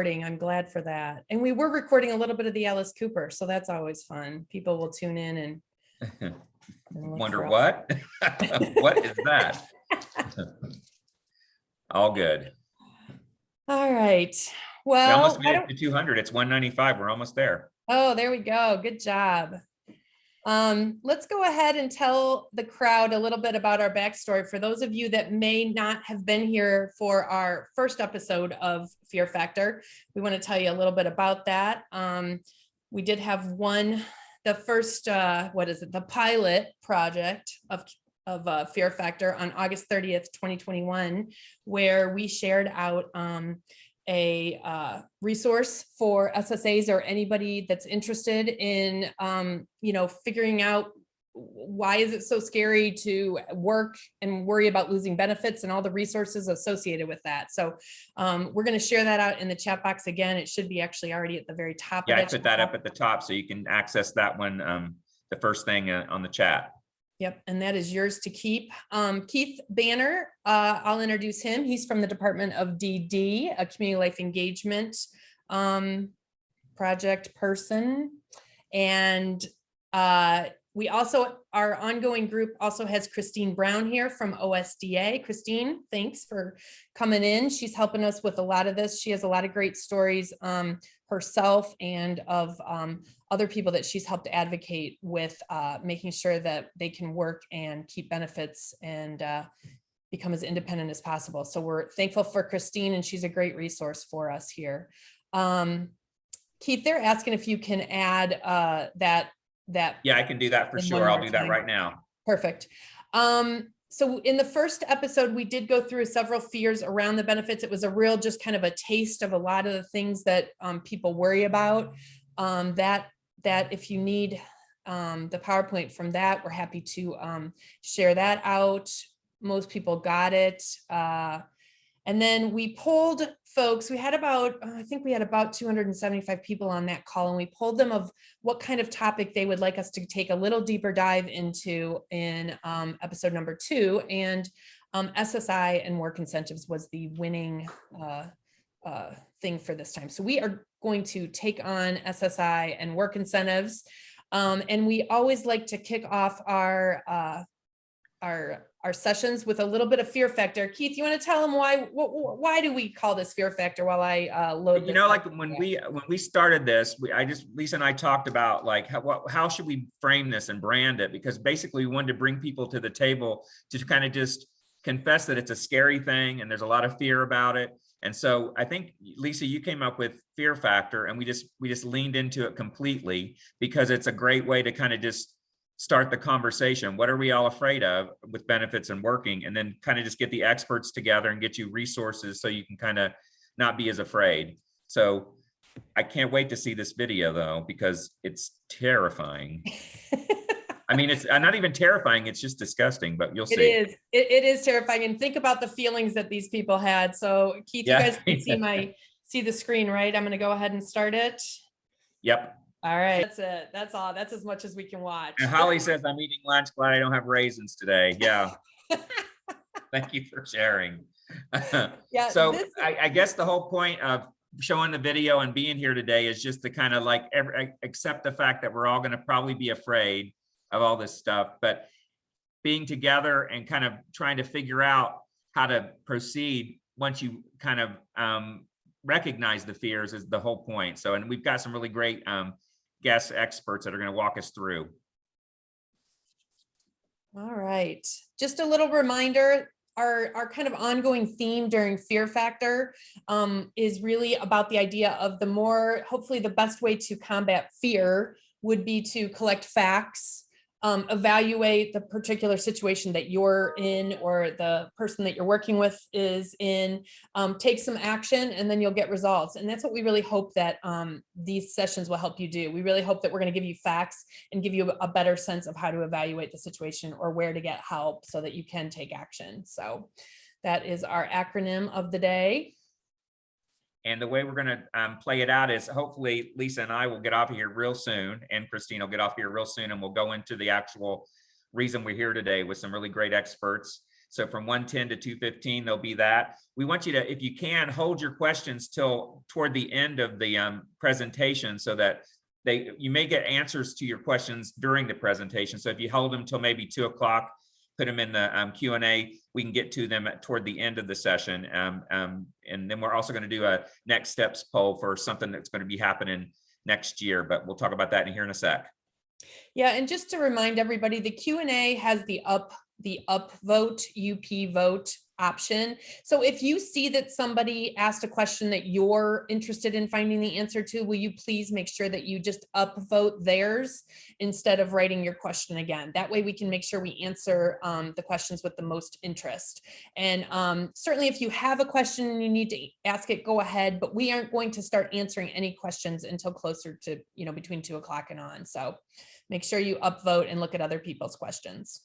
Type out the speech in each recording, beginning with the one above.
I'm glad for that. And we were recording a little bit of the Alice Cooper, so that's always fun. People will tune in and wonder what? What is that? All good. All right. We Well, almost made it to 200. It's 195. We're almost there. Oh, there we go. Good job. Let's go ahead and tell the crowd a little bit about our backstory. For those of you that may not have been here for our first episode of Fear Factor, we want to tell you a little bit about that. We did have the first, the pilot project of Fear Factor on August 30th, 2021, where we shared out a resource for SSAs or anybody that's interested in, figuring out why is it so scary to work and worry about losing benefits and all the resources associated with that. So we're going to share that out in the chat box again. It should be actually already at the very top. Yeah, I put that up at the top so you can access that one, the first thing on the chat. Yep, and that is yours to keep. Keith Banner, I'll introduce him. He's from the Department of DD, a community life engagement project person. And we also, our ongoing group also has Christine Brown here from OSDA. Christine, thanks for coming in. She's helping us with a lot of this. She has a lot of great stories herself and of other people that she's helped advocate with making sure that they can work and keep benefits and become as independent as possible. So we're thankful for Christine, and she's a great resource for us here. Keith, they're asking if you can add that. Yeah, I can do that for sure. I'll do that right now. Perfect. So in the first episode, we did go through several fears around the benefits. It was a real just kind of a taste of a lot of the things that people worry about. That if you need the PowerPoint from that, we're happy to share that out. Most people got it. And then we polled folks. We had about, I think we had about 275 people on that call, and we polled them of what kind of topic they would like us to take a little deeper dive into in episode number 2. And SSI and work incentives was the winning thing for this time. So we are going to take on SSI and work incentives. And we always like to kick off our sessions with a little bit of fear factor. Keith, you want to tell them why do we call this fear factor while I load this? Like when we started this, Lisa and I talked about like how should we frame this and brand it, because basically we wanted to bring people to the table to kind of just confess that it's a scary thing and there's a lot of fear about it. And so I think, Lisa, you came up with Fear Factor, and we just leaned into it completely because it's a great way to kind of just start the conversation. What are we all afraid of with benefits and working? And then kind of just get the experts together and get you resources so you can kind of not be as afraid. So I can't wait to see this video though, because it's terrifying. I mean, it's not even terrifying. It's just disgusting, but you'll see. It is terrifying. And think about the feelings that these people had. So Keith, you guys can see the screen, right? I'm going to go ahead and start it. Yep. All right, that's it. That's all. That's as much as we can watch. And Holly says, I'm eating lunch, glad I don't have raisins today. Yeah. Thank you for sharing. Yeah. So I guess the whole point of showing the video and being here today is just to kind of like accept the fact that we're all going to probably be afraid of all this stuff, but being together and kind of trying to figure out how to proceed once you kind of recognize the fears is the whole point. So, and we've got some really great guest experts that are going to walk us through. All right. Just a little reminder, our kind of ongoing theme during Fear Factor is really about the idea of hopefully the best way to combat fear would be to collect facts, evaluate the particular situation that you're in or the person that you're working with is in, take some action, and then you'll get results. And that's what we really hope that these sessions will help you do. We really hope that we're going to give you facts and give you a better sense of how to evaluate the situation or where to get help so that you can take action. So that is our acronym of the day. And the way we're going to play it out is hopefully Lisa and I will get off of here real soon, and Christine will get off here real soon, and we'll go into the actual reason we're here today with some really great experts. So from 1:10 to 2:15, there'll be that. We want you to, if you can, hold your questions till toward the end of the presentation so that you may get answers to your questions during the presentation. So if you hold them till maybe 2 o'clock, put them in the Q&A, we can get to them toward the end of the session. And then we're also going to do a next steps poll for something that's going to be happening next year, but we'll talk about that in here in a sec. Yeah, and just to remind everybody, the Q&A has the up vote, UP vote option. So if you see that somebody asked a question that you're interested in finding the answer to, will you please make sure that you just upvote theirs instead of writing your question again? That way we can make sure we answer the questions with the most interest. And certainly if you have a question and you need to ask it, go ahead, but we aren't going to start answering any questions until closer to, between 2 o'clock and on. So make sure you upvote and look at other people's questions.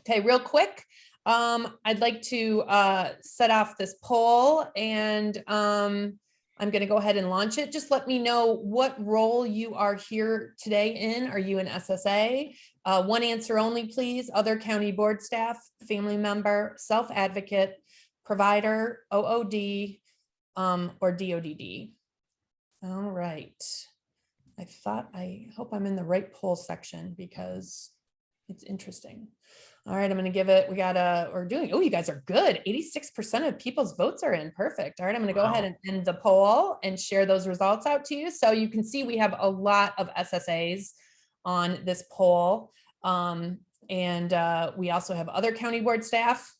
Okay, real quick. I'd like to set off this poll, and I'm going to go ahead and launch it. Just let me know what role you are here today in. Are you an SSA? One answer only, please. Other county board staff, family member, self-advocate, provider, OOD, or DODD. All right. I hope I'm in the right poll section because it's interesting. All right, I'm going to give it, you guys are good. 86% of people's votes are in. Perfect. All right, I'm going to go ahead and end the poll and share those results out to you. So you can see we have a lot of SSAs on this poll. And we also have other county board staff.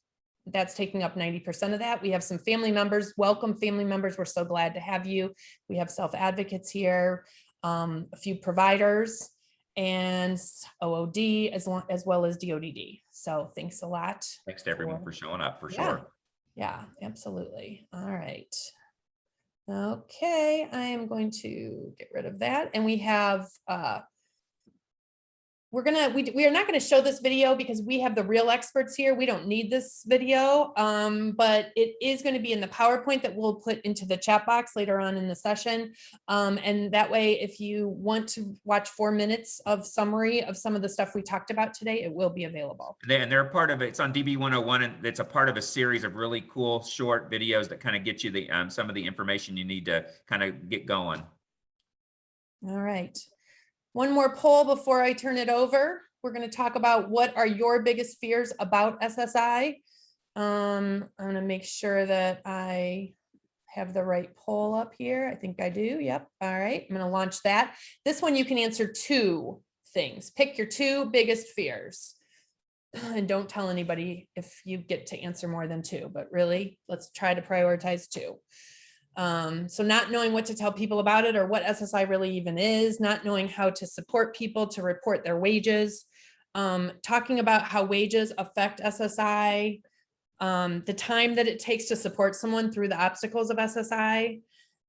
That's taking up 90% of that. We have some family members. Welcome, family members. We're so glad to have you. We have self-advocates here, a few providers, and OOD as well as DODD. So thanks a lot. Thanks to everyone for showing up, for sure. Yeah, absolutely. All right. Okay, I am going to get rid of that. And we have, we are not going to show this video because we have the real experts here. We don't need this video, but it is going to be in the PowerPoint that we'll put into the chat box later on in the session. And that way, if you want to watch 4 minutes of summary of some of the stuff we talked about today, it will be available. And they're part of it. It's on DB 101, and it's a part of a series of really cool short videos that kind of get you the some of the information you need to kind of get going. All right. One more poll before I turn it over. We're going to talk about what are your biggest fears about SSI. I'm going to make sure that I have the right poll up here. I think I do. Yep. All right. I'm going to launch that. This one you can answer 2 things. Pick your 2 biggest fears. And don't tell anybody if you get to answer more than 2, but really, let's try to prioritize 2. So not knowing what to tell people about it or what SSI really even is, not knowing how to support people to report their wages, talking about how wages affect SSI, the time that it takes to support someone through the obstacles of SSI,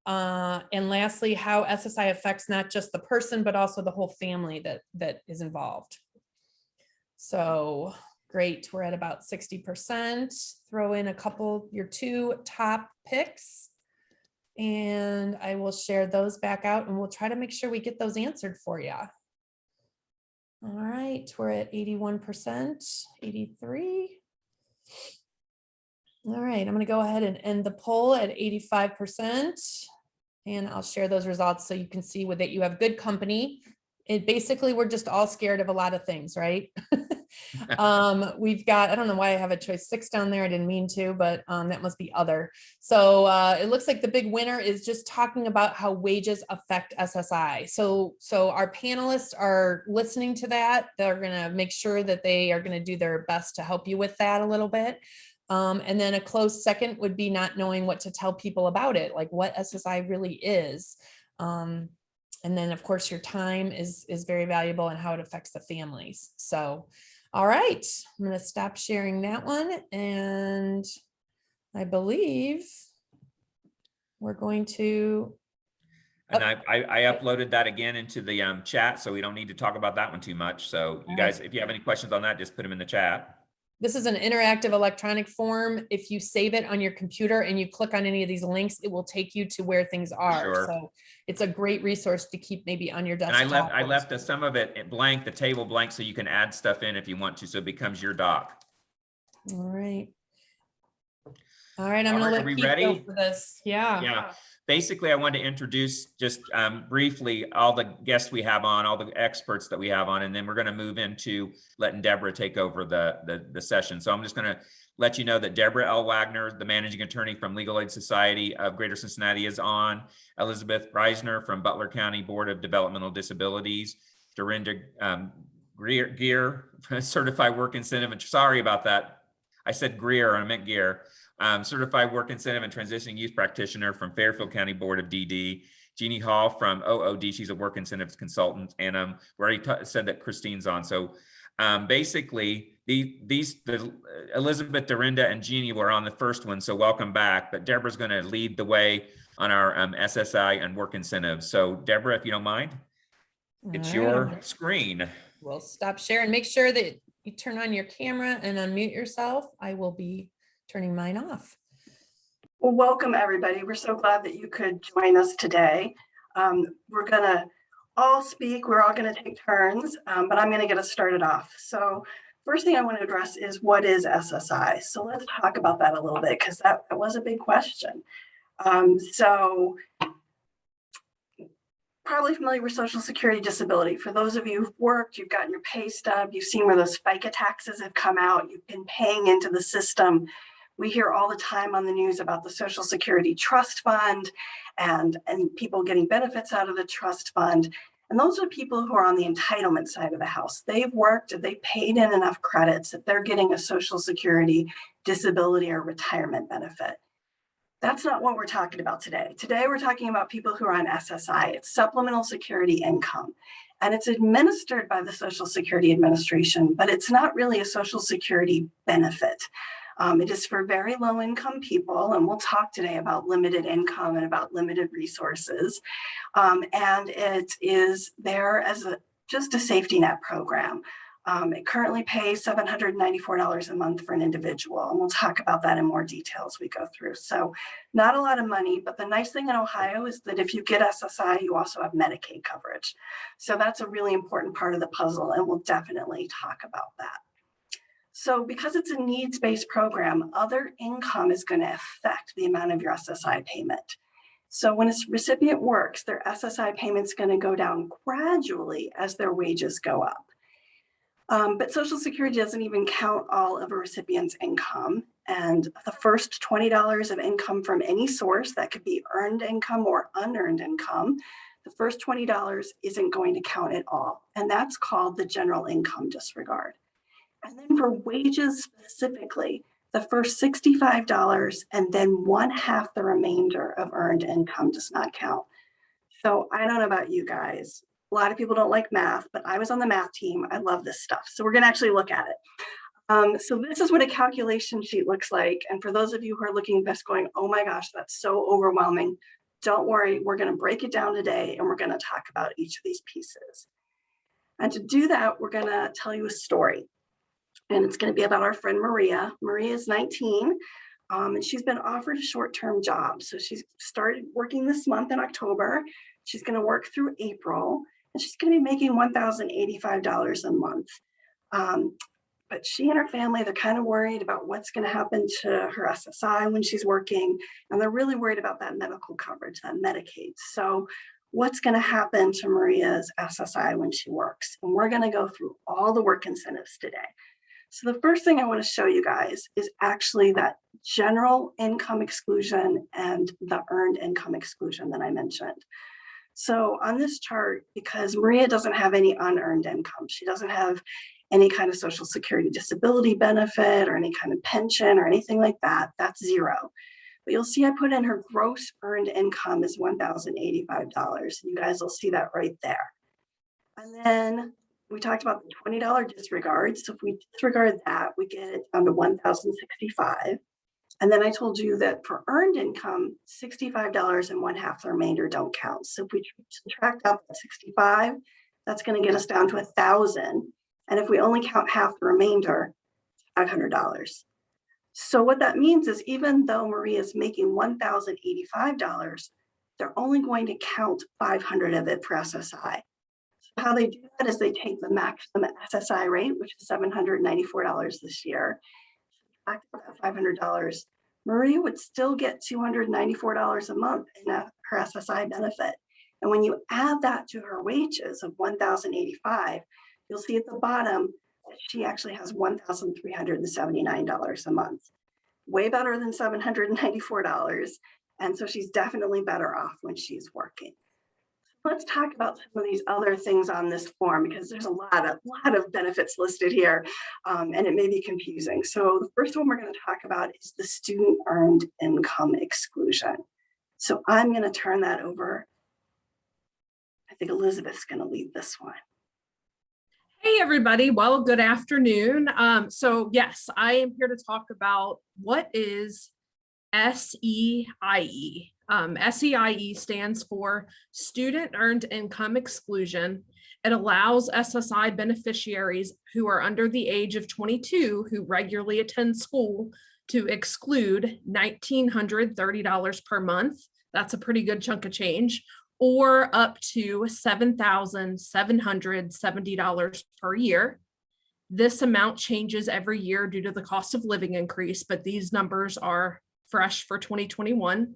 and lastly, how SSI affects not just the person, but also the whole family that is involved. So great, we're at about 60%. Throw in a couple, your 2 top picks. And I will share those back out and we'll try to make sure we get those answered for you. All right, we're at 81%, 83. All right, I'm going to go ahead and end the poll at 85%. And I'll share those results so you can see that you have good company. Basically, we're just all scared of a lot of things, right? We've got, I don't know why I have a choice 6 down there. I didn't mean to, but that must be other. So it looks like the big winner is just talking about how wages affect SSI. So our panelists are listening to that. They're going to make sure that they are going to do their best to help you with that a little bit. And then a close second would be not knowing what to tell people about it, like what SSI really is. And then of course your time is very valuable and how it affects the families. So, all right, I'm going to stop sharing that one. And I believe we're going to. And I uploaded that again into the chat, so we don't need to talk about that one too much. So you guys, if you have any questions on that, just put them in the chat. This is an interactive electronic form. If you save it on your computer and you click on any of these links, it will take you to where things are. Sure. So it's a great resource to keep maybe on your desktop. And I left some of it blank, the table blank, so you can add stuff in if you want to, so it becomes your doc. All right. All right, I'm All gonna right, let are we Keith go ready? for this. Yeah. Yeah. Basically, I wanted to introduce just briefly all the guests we have on, all the experts that we have on, and then we're going to move into letting Debora take over the session. So I'm just going to let you know that Debora L. Wagner, the managing attorney from Legal Aid Society of Greater Cincinnati, is on. Elizabeth Risner from Butler County Board of Developmental Disabilities. Darenda Geer, Certified Work Incentive, and sorry about that. I said Greer, I meant Geer. Certified Work Incentive and Transitioning Youth Practitioner from Fairfield County Board of DD. Jeanne Hall from OOD, she's a work incentives consultant. And we already said that Christine's on. So basically, Elizabeth, Darenda, and Jeanne were on the first one, so welcome back. But Debora's going to lead the way on our SSI and work incentives. So Debora, if you don't mind, it's your screen. We'll stop sharing. Make sure that you turn on your camera and unmute yourself. I will be turning mine off. Well, welcome everybody. We're so glad that you could join us today. We're gonna all speak. We're all gonna take turns, but I'm gonna get us started off. So first thing I want to address is what is SSI? So let's talk about that a little bit because that was a big question. So probably familiar with Social Security disability. For those of you who've worked, you've gotten your pay stub, you've seen where those FICA taxes have come out, you've been paying into the system. We hear all the time on the news about the Social Security Trust Fund and people getting benefits out of the trust fund. And those are people who are on the entitlement side of the house. They've worked, they've paid in enough credits that they're getting a Social Security disability or retirement benefit. That's not what we're talking about today. Today, we're talking about people who are on SSI. It's Supplemental Security Income. And it's administered by the Social Security Administration, but it's not really a Social Security benefit. It is for very low income people, and we'll talk today about limited income and about limited resources. And it is there as just a safety net program. It currently pays $794 a month for an individual, and we'll talk about that in more detail as we go through. So not a lot of money, but the nice thing in Ohio is that if you get SSI, you also have Medicaid coverage. So that's a really important part of the puzzle, and we'll definitely talk about that. So because it's a needs-based program, other income is going to affect the amount of your SSI payment. So when a recipient works, their SSI payment's going to go down gradually as their wages go up. But Social Security doesn't even count all of a recipient's income. And the first $20 of income from any source, that could be earned income or unearned income, the first $20 isn't going to count at all. And that's called the general income disregard. And then for wages specifically, the first $65 and then 1/2 the remainder of earned income does not count. So I don't know about you guys. A lot of people don't like math, but I was on the math team. I love this stuff. So we're going to actually look at it. So this is what a calculation sheet looks like. And for those of you who are looking at this going, oh my gosh, that's so overwhelming. Don't worry. We're going to break it down today and we're going to talk about each of these pieces. And to do that, we're going to tell you a story. And it's going to be about our friend Maria. Maria is 19, and she's been offered a short-term job. So she's started working this month in October. She's going to work through April, and she's going to be making $1,085 a month. But she and her family, they're kind of worried about what's going to happen to her SSI when she's working, and they're really worried about that medical coverage, that Medicaid. So what's going to happen to Maria's SSI when she works? And we're going to go through all the work incentives today. So the first thing I want to show you guys is actually that general income exclusion and the earned income exclusion that I mentioned. So on this chart, because Maria doesn't have any unearned income, she doesn't have any kind of Social Security disability benefit or any kind of pension or anything like that, that's zero. But you'll see I put in her gross earned income is $1,085. You guys will see that right there. And then we talked about the $20 disregard. So if we disregard that, we get it down to $1,065. And then I told you that for earned income, $65 and 1/2 the remainder don't count. So if we subtract out that 65, that's going to get us down to $1,000. And if we only count half the remainder, $500. So what that means is even though Maria is making $1,085, they're only going to count 500 of it for SSI. How they do that is they take the maximum SSI rate, which is $794 this year, subtract that $500, Maria would still get $294 a month in her SSI benefit. And when you add that to her wages of $1,085, you'll see at the bottom that she actually has $1,379 a month. Way better than $794. And so she's definitely better off when she's working. Let's talk about some of these other things on this form, because there's a lot of benefits listed here, and it may be confusing. So the first one we're going to talk about is the student earned income exclusion. So I'm going to turn that over. I think Elizabeth's going to lead this one. Hey, everybody. Well, good afternoon. So yes, I am here to talk about what is Ssi. Ssi stands for Student Earned Income Exclusion. It allows SSI beneficiaries who are under the age of 22 who regularly attend school to exclude $1,930 per month. That's a pretty good chunk of change, or up to $7,770 per year. This amount changes every year due to the cost of living increase, but these numbers are fresh for 2021.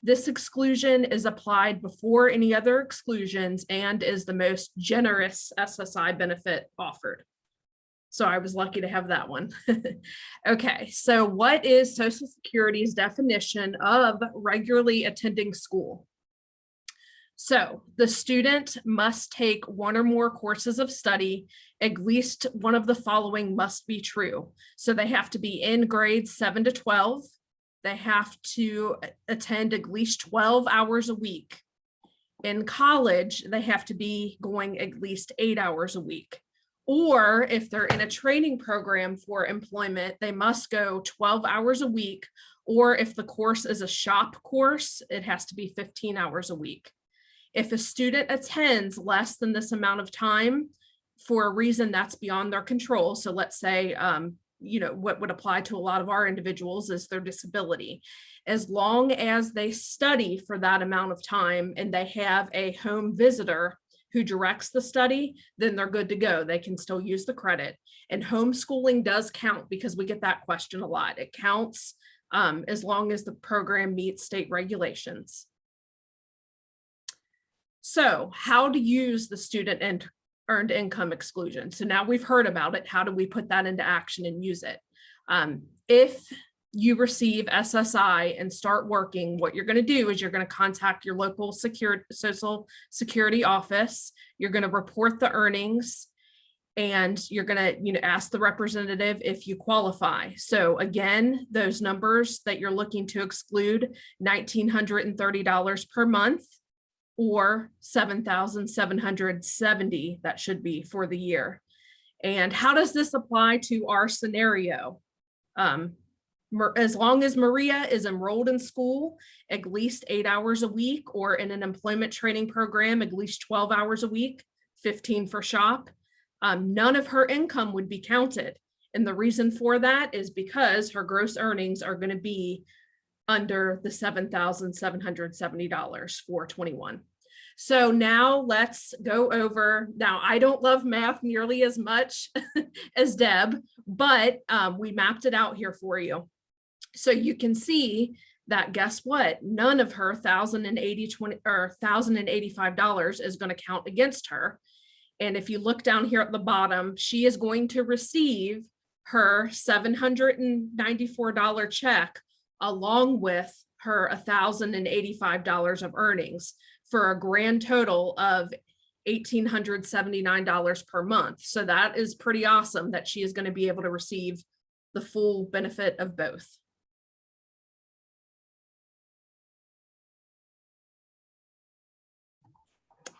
This exclusion is applied before any other exclusions and is the most generous SSI benefit offered. So I was lucky to have that one. Okay, so what is Social Security's definition of regularly attending school? So the student must take one or more courses of study. At least one of the following must be true. So they have to be in grades 7 to 12. They have to attend at least 12 hours a week. In college, they have to be going at least 8 hours a week. Or if they're in a training program for employment, they must go 12 hours a week. Or if the course is a shop course, it has to be 15 hours a week. If a student attends less than this amount of time for a reason that's beyond their control, so let's say, what would apply to a lot of our individuals is their disability. As long as they study for that amount of time and they have a home visitor who directs the study, then they're good to go. They can still use the credit. And homeschooling does count because we get that question a lot. It counts as long as the program meets state regulations. So how to use the student earned income exclusion. So now we've heard about it. How do we put that into action and use it? If you receive SSI and start working, what you're going to do is you're going to contact your local Social Security office. You're going to report the earnings, and you're going to ask the representative if you qualify. So again, those numbers that you're looking to exclude, $1,930 per month, or $7,770, that should be for the year. And how does this apply to our scenario? As long as Maria is enrolled in school at least 8 hours a week, or in an employment training program at least 12 hours a week, 15 for shop, none of her income would be counted. And the reason for that is because her gross earnings are going to be under the $7,770 for 21. So now let's go over, now I don't love math nearly as much as Deb, but we mapped it out here for you. So you can see that, guess what? None of her $1,085 is going to count against her. And if you look down here at the bottom, she is going to receive her $794 check along with her $1,085 of earnings, for a grand total of $1,879 per month. So that is pretty awesome that she is going to be able to receive the full benefit of both.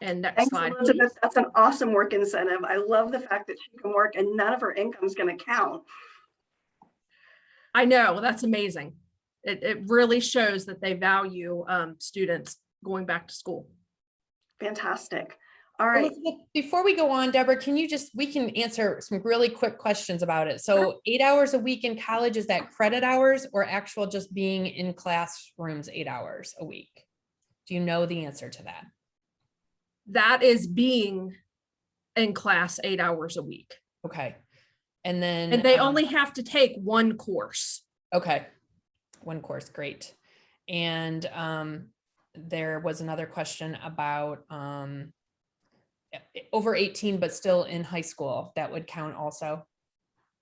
And next Thanks, slide, Elizabeth. please. That's an awesome work incentive. I love the fact that she can work and none of her income is going to count. I know, that's amazing. It really shows that they value students going back to school. Fantastic. All right. Elizabeth, before we go on, Deborah, we can answer some really quick questions about it. So 8 hours a week in college, is that credit hours or actual just being in classrooms 8 hours a week? Do you know the answer to that? That is being in class 8 hours a week. Okay. And then. And they only have to take one course. Okay. One course, great. And there was another question about over 18, but still in high school, that would count also.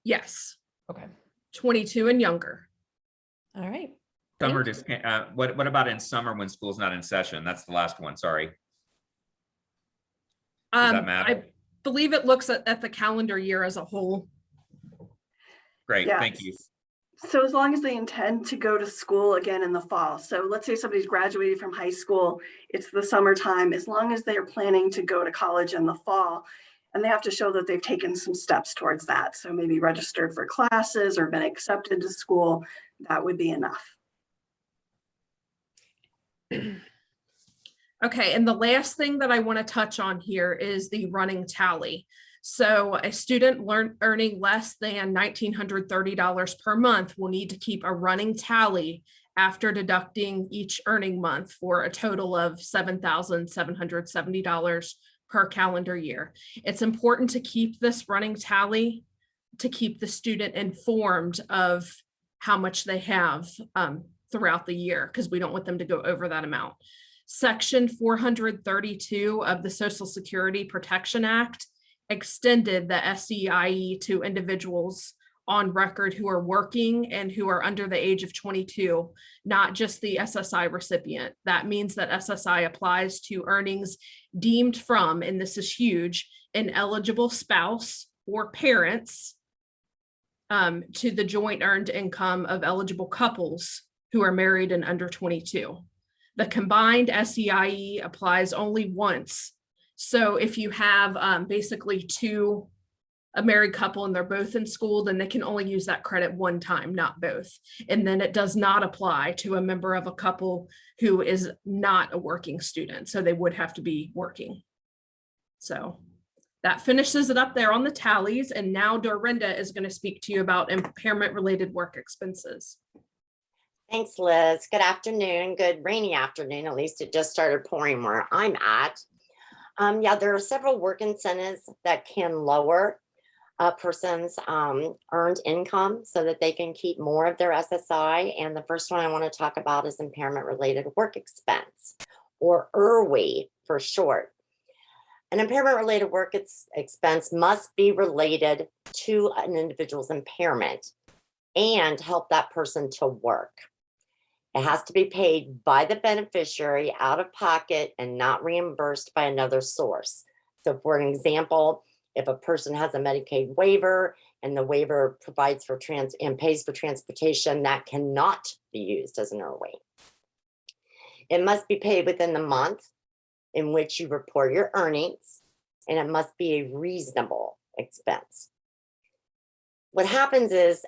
Yes, Okay. 22 and younger. All right. Summer, Thank you. what about in summer when school's not in session? That's the last one, sorry. Does that matter? I believe it looks at the calendar year as a whole. Great, Yes. thank you. So as long as they intend to go to school again in the fall. So let's say somebody's graduated from high school, it's the summertime, as long as they are planning to go to college in the fall, and they have to show that they've taken some steps towards that. So maybe registered for classes or been accepted to school, that would be enough. Okay, and the last thing that I want to touch on here is the running tally. So a student earning less than $1,930 per month will need to keep a running tally after deducting each earning month for a total of $7,770 per calendar year. It's important to keep this running tally to keep the student informed of how much they have throughout the year, because we don't want them to go over that amount. Section 432 of the Social Security Protection Act extended the Ssdi to individuals on record who are working and who are under the age of 22, not just the SSI recipient. That means that SSI applies to earnings deemed from, and this is huge, an eligible spouse or parents to the joint earned income of eligible couples who are married and under 22. The combined Ssdi applies only once. So if you have basically a married couple and they're both in school, then they can only use that credit one time, not both. And then it does not apply to a member of a couple who is not a working student. So they would have to be working. So that finishes it up there on the tallies. And now Darenda is going to speak to you about impairment related work expenses. Thanks, Liz. Good afternoon. Good rainy afternoon. At least it just started pouring where I'm at. Yeah, there are several work incentives that can lower a person's earned income so that they can keep more of their SSI. And the first one I want to talk about is impairment related work expense, or IRWE for short. An impairment related work expense must be related to an individual's impairment and help that person to work. It has to be paid by the beneficiary out of pocket and not reimbursed by another source. So for an example, if a person has a Medicaid waiver and the waiver provides for and pays for transportation, that cannot be used as an IRWE. It must be paid within the month in which you report your earnings, and it must be a reasonable expense. What happens is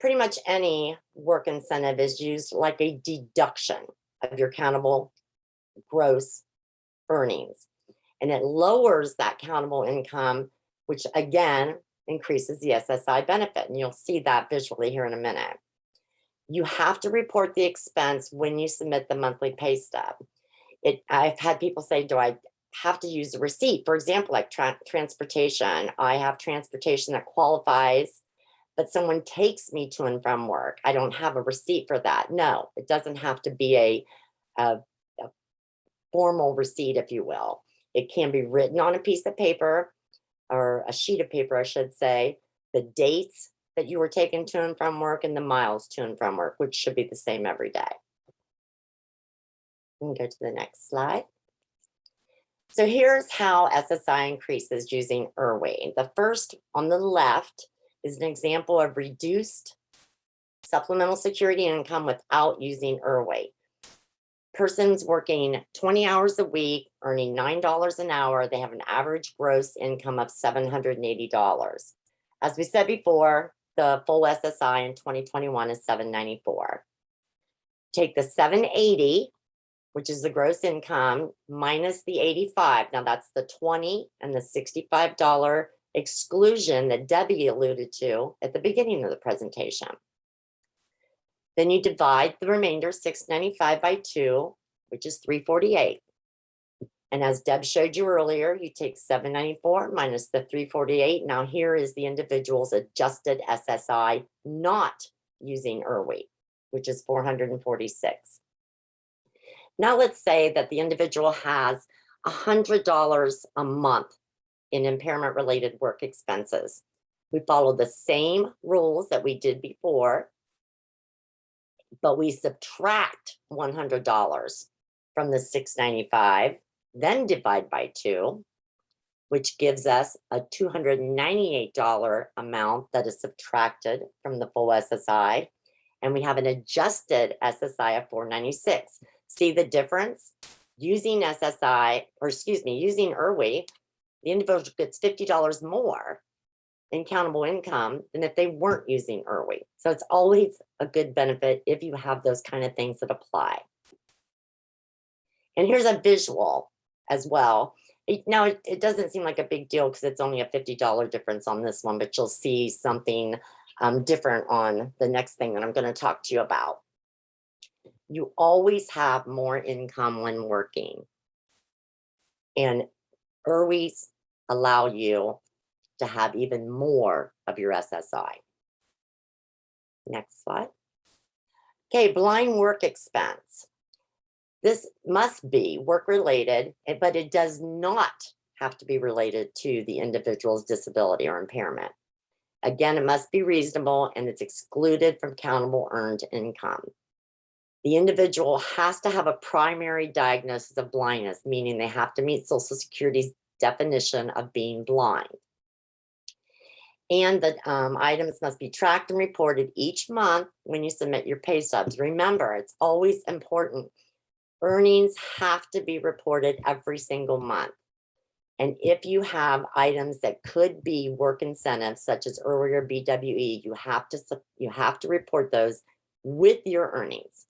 pretty much any work incentive is used like a deduction of your countable gross earnings. And it lowers that countable income, which again increases the SSI benefit. And you'll see that visually here in a minute. You have to report the expense when you submit the monthly pay stub. I've had people say, do I have to use a receipt? For example, like transportation. I have transportation that qualifies, but someone takes me to and from work. I don't have a receipt for that. No, it doesn't have to be a formal receipt, if you will. It can be written on a piece of paper, or a sheet of paper, I should say, the dates that you were taken to and from work and the miles to and from work, which should be the same every day. We can go to the next slide. So here's how SSI increases using IRWE. The first on the left is an example of reduced supplemental security income without using IRWE. Persons working 20 hours a week, earning $9 an hour, they have an average gross income of $780. As we said before, the full SSI in 2021 is $794. Take the $780, which is the gross income, minus the $85. Now that's the $20 and the $65 exclusion that Debbie alluded to at the beginning of the presentation. Then you divide the remainder $695 by 2, which is $348. And as Deb showed you earlier, you take 794 minus the 348. Now here is the individual's adjusted SSI, not using IRWI, which is 446. Now let's say that the individual has $100 a month in impairment related work expenses. We follow the same rules that we did before, but we subtract $100 from the 695, then divide by 2, which gives us a $298 amount that is subtracted from the full SSI. And we have an adjusted SSI of 496. See the difference? Using SSI, or excuse me, using IRWI, the individual gets $50 more in countable income than if they weren't using IRWI. So it's always a good benefit if you have those kind of things that apply. And here's a visual as well. Now, it doesn't seem like a big deal because it's only a $50 difference on this one, but you'll see something different on the next thing that I'm going to talk to you about. You always have more income when working. And IRWIs allow you to have even more of your SSI. Next slide. Okay, blind work expense. This must be work-related, but it does not have to be related to the individual's disability or impairment. Again, it must be reasonable and it's excluded from countable earned income. The individual has to have a primary diagnosis of blindness, meaning they have to meet Social Security's definition of being blind. And the items must be tracked and reported each month when you submit your pay stubs. Remember, it's always important. Earnings have to be reported every single month. And if you have items that could be work incentives, such as earlier BWE, you have to report those with your earnings.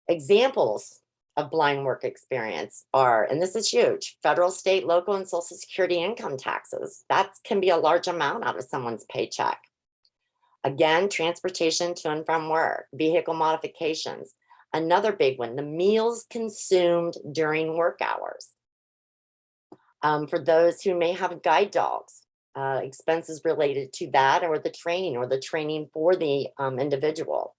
Examples of blind work experience are, and this is huge, federal, state, local, and Social Security income taxes. That can be a large amount out of someone's paycheck. Again, transportation to and from work, vehicle modifications. Another big one, the meals consumed during work hours. For those who may have guide dogs, expenses related to that or the training for the individual.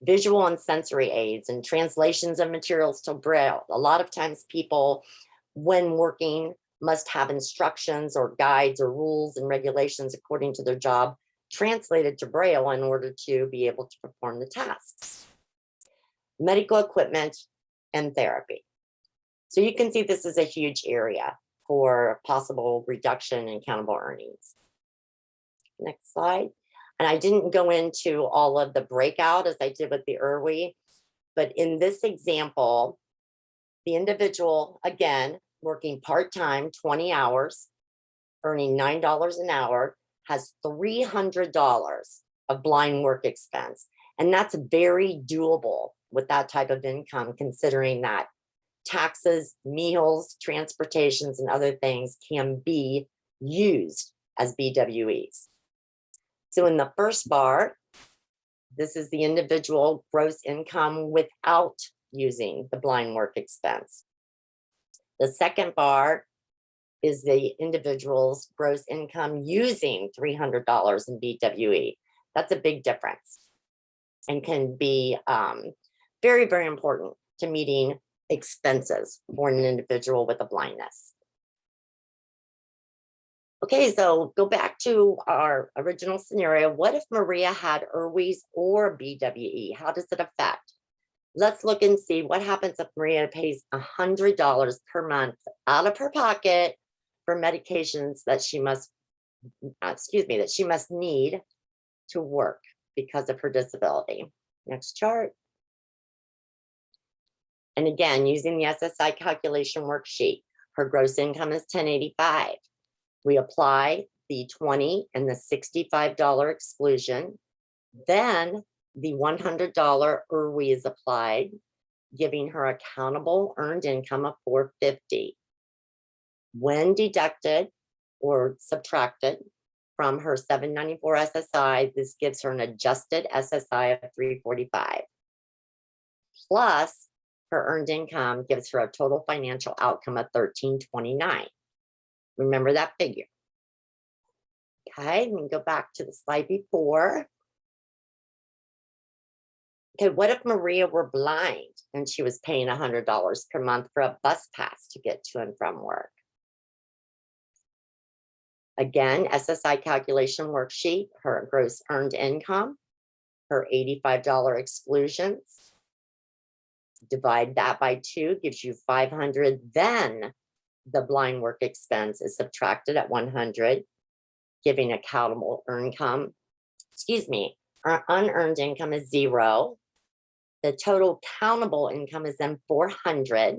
Visual and sensory aids and translations of materials to Braille. A lot of times people, when working, must have instructions or guides or rules and regulations according to their job translated to Braille in order to be able to perform the tasks. Medical equipment and therapy. So you can see this is a huge area for possible reduction in countable earnings. Next slide. And I didn't go into all of the breakout as I did with the IRWI, but in this example, the individual, again, working part-time, 20 hours, earning $9 an hour, has $300 of blind work expense. And that's very doable with that type of income, considering that taxes, meals, transportations, and other things can be used as BWEs. So in the first bar, this is the individual gross income without using the blind work expense. The second bar is the individual's gross income using $300 in BWE. That's a big difference and can be very, very important to meeting expenses for an individual with a blindness. Okay, so go back to our original scenario. What if Maria had IRWIs or BWE? How does it affect? Let's look and see what happens if Maria pays $100 per month out of her pocket for medications that she must, that she must need to work because of her disability. Next chart. And again, using the SSI calculation worksheet, her gross income is $1,085. We apply the $20 and the $65 exclusion. Then the $100 IRWI is applied, giving her a countable earned income of $450. When deducted or subtracted from her $794 SSI, this gives her an adjusted SSI of $345. Plus her earned income gives her a total financial outcome of $1,329. Remember that figure. Okay, let me go back to the slide before. Okay, what if Maria were blind and she was paying $100 per month for a bus pass to get to and from work? Again, SSI calculation worksheet, her gross earned income, her $85 exclusions. Divide that by 2, gives you 500. Then the blind work expense is subtracted at 100, giving a countable income. Excuse me, our unearned income is 0. The total countable income is then 400.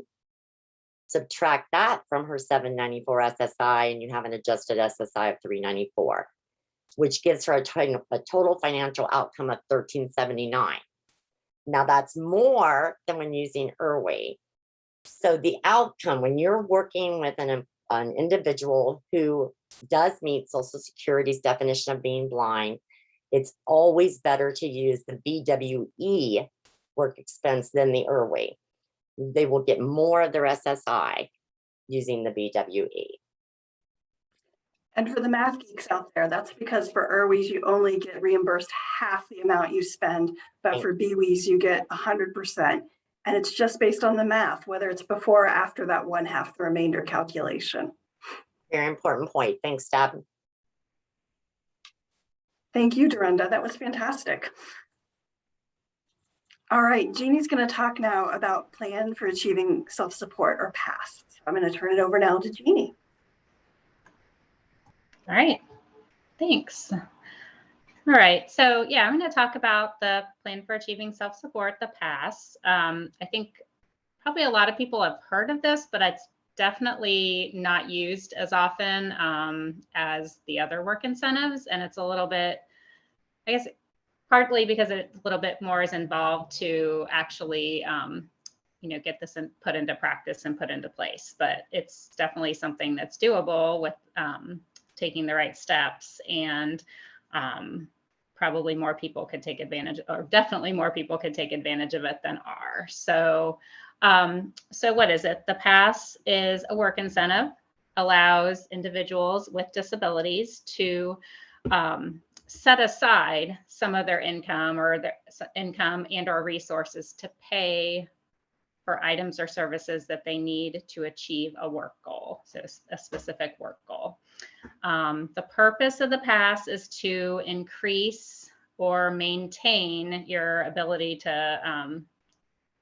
Subtract that from her 794 SSI, and you have an adjusted SSI of 394, which gives her a total financial outcome of 1379. Now that's more than when using IRWI. So the outcome when you're working with an individual who does meet Social Security's definition of being blind, it's always better to use the BWE work expense than the IRWI. They will get more of their SSI using the BWE. And for the math geeks out there, that's because for IRWIs, you only get reimbursed half the amount you spend, but for BWEs, you get 100%. And it's just based on the math, whether it's before or after that 1/2 the remainder calculation. Very important point. Thanks, Deb. Thank you, Darenda. That was fantastic. All right, Jeannie's going to talk now about Plan for Achieving Self-Support, or PASS. So I'm going to turn it over now to Jeannie. All right, thanks. All right, so yeah, I'm going to talk about the Plan for Achieving Self-Support, the PASS. I think probably a lot of people have heard of this, but it's definitely not used as often as the other work incentives. And it's a little bit, I guess, partly because it's a little bit more is involved to actually, get this put into practice and put into place. But it's definitely something that's doable with taking the right steps, and probably more people could take advantage, or definitely more people could take advantage of it than are. So what is it? The PASS is a work incentive, allows individuals with disabilities to set aside some of their income or their income and or resources to pay for items or services that they need to achieve a work goal, so a specific work goal. The purpose of the PASS is to increase or maintain your ability to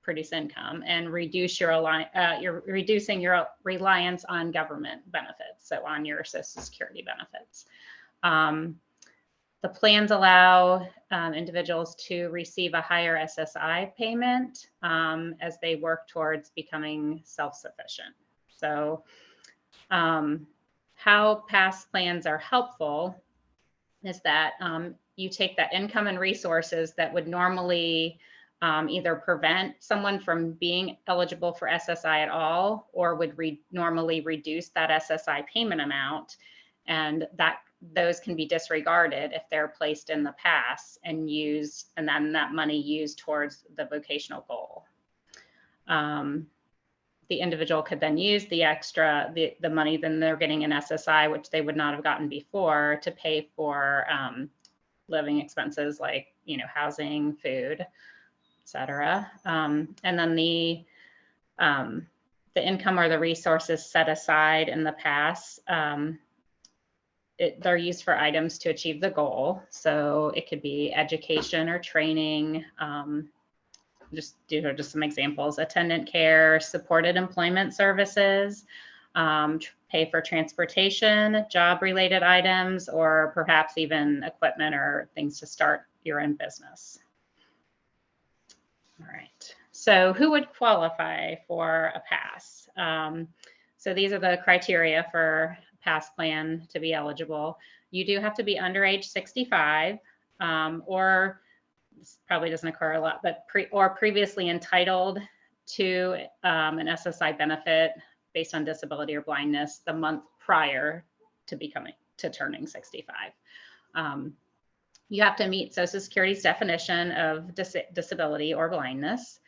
produce income and reduce you're reducing your reliance on government benefits, so on your Social Security benefits. The plans allow individuals to receive a higher SSI payment as they work towards becoming self-sufficient. So how PASS plans are helpful is that you take that income and resources that would normally either prevent someone from being eligible for SSI at all, or would normally reduce that SSI payment amount, and those can be disregarded if they're placed in the PASS and used, and then that money used towards the vocational goal. The individual could then use the extra, the money then they're getting in SSI, which they would not have gotten before, to pay for living expenses like, housing, food, etc. And then the income or the resources set aside in the PASS, they're used for items to achieve the goal. So it could be education or training. Just some examples: attendant care, supported employment services, pay for transportation, job-related items, or perhaps even equipment or things to start your own business. All right. So who would qualify for a PASS? So these are the criteria for PASS plan to be eligible. You do have to be under age 65, or this probably doesn't occur a lot, but previously entitled to an SSI benefit based on disability or blindness the month prior to turning 65. You have to meet Social Security's definition of disability or blindness.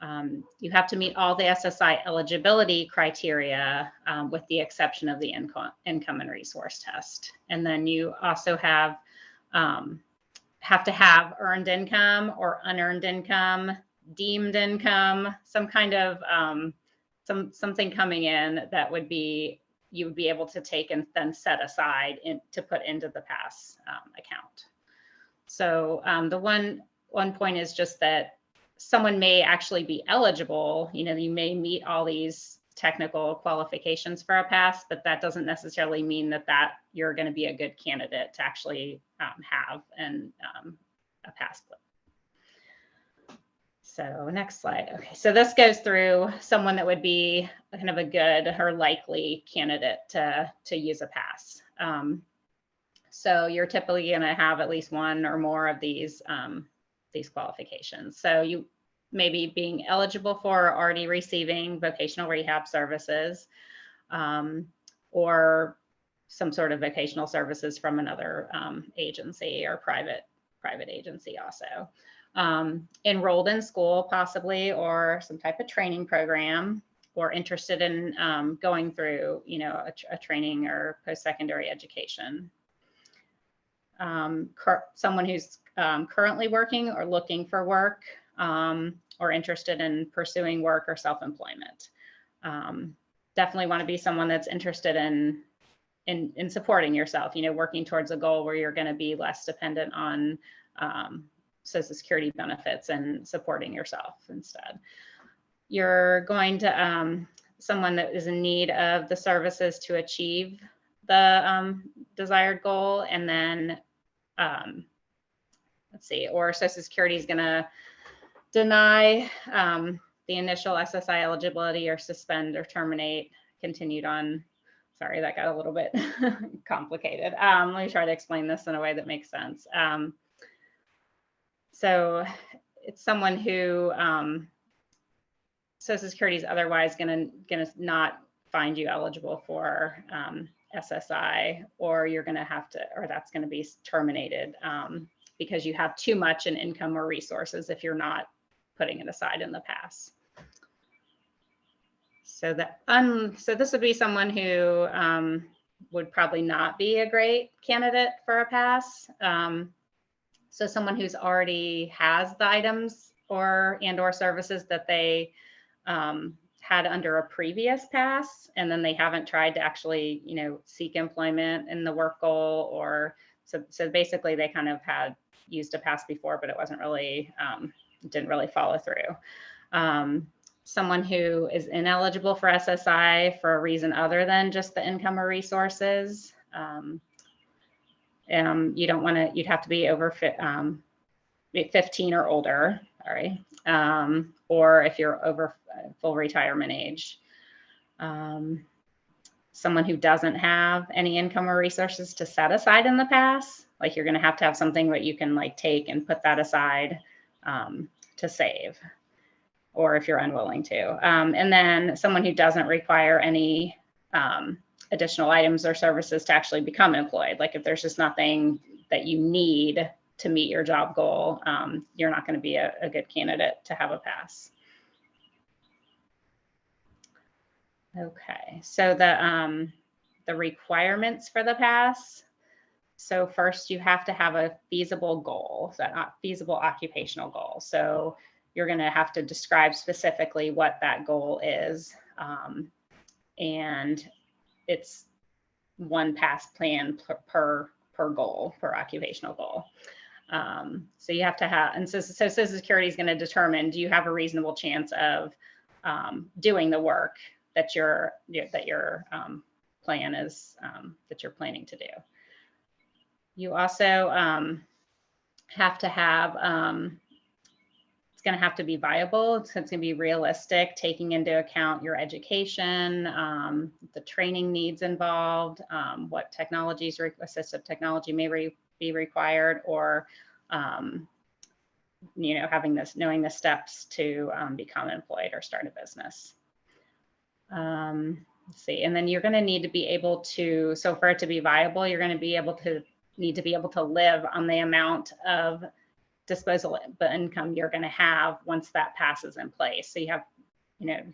You have to meet all the SSI eligibility criteria with the exception of the income and resource test. And then you also have to have earned income or unearned income, deemed income, some kind of something coming in that would be, you would be able to take and then set aside to put into the PASS account. So the one point is just that someone may actually be eligible, you know, you may meet all these technical qualifications for a PASS, but that doesn't necessarily mean that you're going to be a good candidate to actually have a PASS. So next slide. Okay, so this goes through someone that would be kind of a good or likely candidate to use a PASS. So you're typically going to have at least one or more of these qualifications. So you may be being eligible for or already receiving vocational rehab services, or some sort of vocational services from another agency or private agency also. Enrolled in school possibly, or some type of training program, or interested in going through, you know, a training or post-secondary education. Someone who's currently working or looking for work, or interested in pursuing work or self-employment. Definitely want to be someone that's interested in supporting yourself, you know, working towards a goal where you're going to be less dependent on Social Security benefits and supporting yourself instead. You're going to someone that is in need of the services to achieve the desired goal, and then let's see, or Social Security is going to deny the initial SSI eligibility or suspend or terminate continued on. Sorry, that got a little bit complicated. Let me try to explain this in a way that makes sense. So it's someone who Social Security is otherwise going to not find you eligible for SSI, or you're going to have to, or that's going to be terminated because you have too much in income or resources if you're not putting it aside in the PASS. So that so this would be someone who would probably not be a great candidate for a PASS. So someone who's already has the items or services that they had under a previous PASS, and then they haven't tried to actually, you know, seek employment in the work goal, or so basically they kind of had used a PASS before, but it wasn't really didn't really follow through. Someone who is ineligible for SSI for a reason other than just the income or resources. You don't want to, you'd have to be over 15 or older, sorry, or if you're over full retirement age. Someone who doesn't have any income or resources to set aside in the PASS, like you're going to have something that you can like take and put that aside to save, or if you're unwilling to. And then someone who doesn't require any additional items or services to actually become employed. Like if there's just nothing that you need to meet your job goal, you're not going to be a good candidate to have a PASS. Okay, so the requirements for the PASS. So first you have to have a feasible goal, so not feasible occupational goal. So you're going to have to describe specifically what that goal is. And it's one PASS plan per goal, per occupational goal. So you have to have, and so Social Security is going to determine, do you have a reasonable chance of doing the work that your plan is, that you're planning to do. You also have to have, it's going to have to be viable. It's going to be realistic, taking into account your education, the training needs involved, what technologies, assistive technology may be required, or you know, knowing the steps to become employed or start a business. Let's see, and then you're going to need to be able to, so for it to be viable, you're going to need to be able to live on the amount of disposable income you're going to have once that passes in place. So you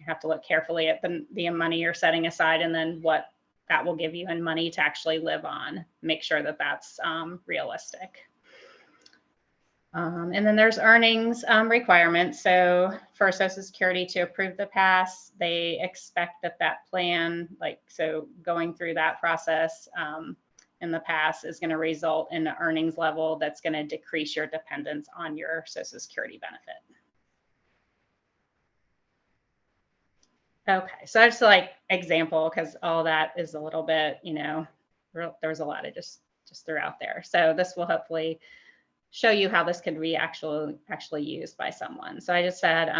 have to look carefully at the money you're setting aside, and then what that will give you in money to actually live on. Make sure that that's realistic. And then there's earnings requirements. So for Social Security to approve the pass, they expect that plan, so going through that process in the pass is going to result in an earnings level that's going to decrease your dependence on your Social Security benefit. Okay, so that's example, because all that is a little bit, there was a lot of just threw out there. So this will hopefully show you how this could be actually used by someone. So I just said,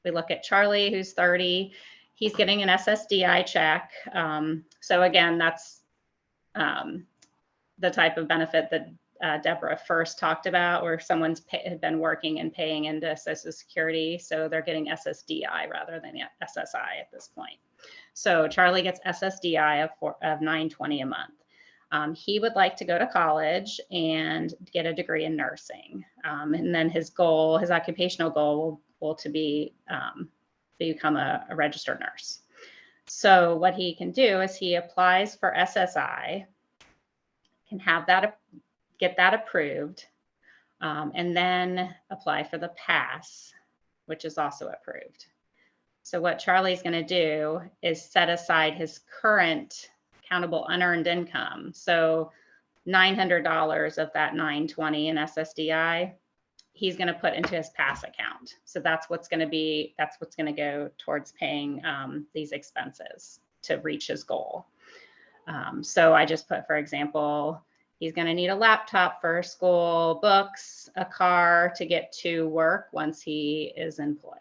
we look at Charlie, who's 30. He's getting an Ssdi check. So again, that's the type of benefit that Debora first talked about, where someone's had been working and paying into Social Security. So they're getting Ssdi rather than SSI at this point. So Charlie gets Ssdi of $920 a month. He would like to go to college and get a degree in nursing. And then his occupational goal will to be become a registered nurse. So what he can do is he applies for SSI, can get that approved, and then apply for the pass, which is also approved. So what Charlie's going to do is set aside his current countable unearned income. So $900 of that $920 in Ssdi, he's going to put into his pass account. So that's what's going to go towards paying these expenses to reach his goal. So I just put, for example, he's going to need a laptop for school, books, a car to get to work once he is employed.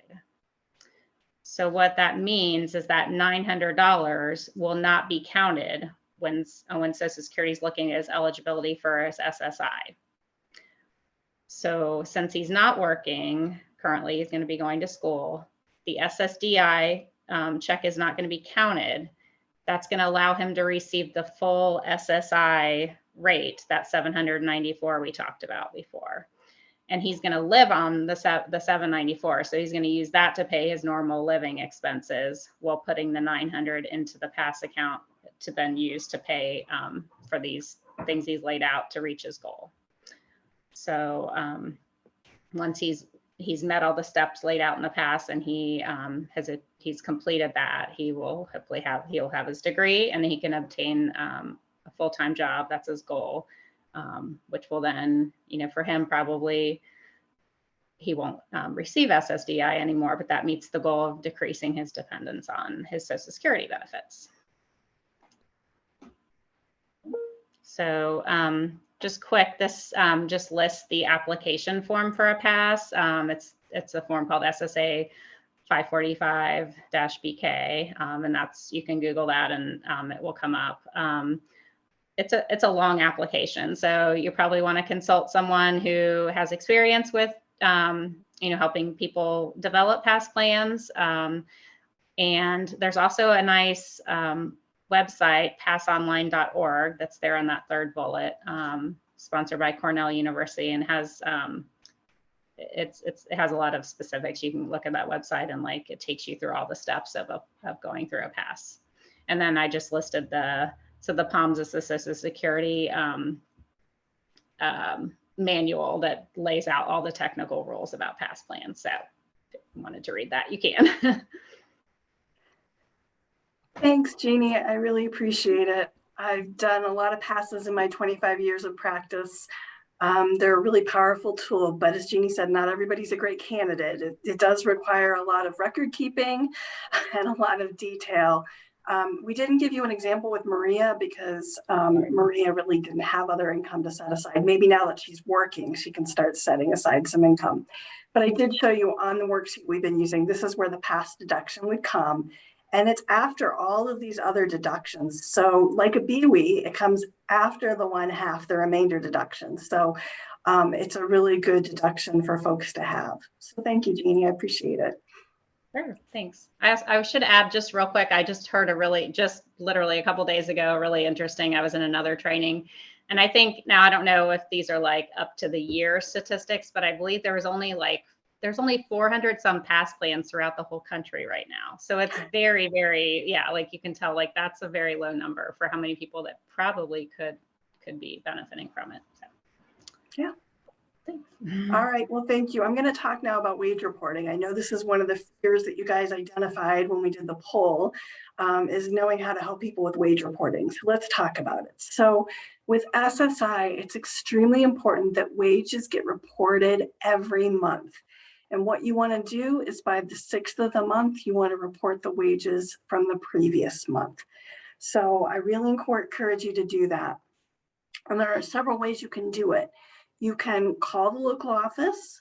So what that means is that $900 will not be counted when Social Security is looking at his eligibility for his SSI. So since he's not working currently, he's going to be going to school. The Ssdi check is not going to be counted. That's going to allow him to receive the full SSI rate, that $794 we talked about before. And he's going to live on the $794. So he's going to use that to pay his normal living expenses while putting the $900 into the pass account to then use to pay for these things he's laid out to reach his goal. So once he's met all the steps laid out in the pass and he's completed that, he'll have his degree, and he can obtain a full-time job. That's his goal. Which will then, for him, probably he won't receive Ssdi anymore, but that meets the goal of decreasing his dependence on his Social Security benefits. So just quick, this just lists the application form for a pass. It's a form called SSA 545-BK, and you can Google that and it will come up. It's a long application, so you probably want to consult someone who has experience with helping people develop pass plans. And there's also a nice website, passonline.org, that's there on that third bullet, sponsored by Cornell University, and has it has a lot of specifics. You can look at that website, and it takes you through all the steps of going through a pass. And then I just listed the POMS is the Social Security manual that lays out all the technical rules about pass plans. So if you wanted to read that, you can. Thanks, Jeannie. I really appreciate it. I've done a lot of passes in my 25 years of practice. They're a really powerful tool, but as Jeannie said, not everybody's a great candidate. It does require a lot of record keeping and a lot of detail. We didn't give you an example with Maria because Maria really didn't have other income to set aside. Maybe now that she's working, she can start setting aside some income. But I did show you on the worksheet we've been using, this is where the past deduction would come. And it's after all of these other deductions. So like a BWE, it comes after the 1/2, the remainder deduction. So it's a really good deduction for folks to have. So thank you, Jeannie. I appreciate it. Sure, thanks. I should add just real quick, I just heard literally a couple days ago, really interesting. I was in another training And I think now, I don't know if these are like up to the year statistics, but I believe there's only 400 some PASS plans throughout the whole country right now. So it's very, very, yeah, like you can tell, like that's a very low number for how many people that probably could be benefiting from it. So. Yeah. Thanks. All right, well, thank you. I'm going to talk now about wage reporting. I know this is one of the fears that you guys identified when we did the poll, is knowing how to help people with wage reporting. So let's talk about it. So with SSI, it's extremely important that wages get reported every month. And what you want to do is by the 6th of the month, you want to report the wages from the previous month. So I really encourage you to do that. And there are several ways you can do it. You can call the local office.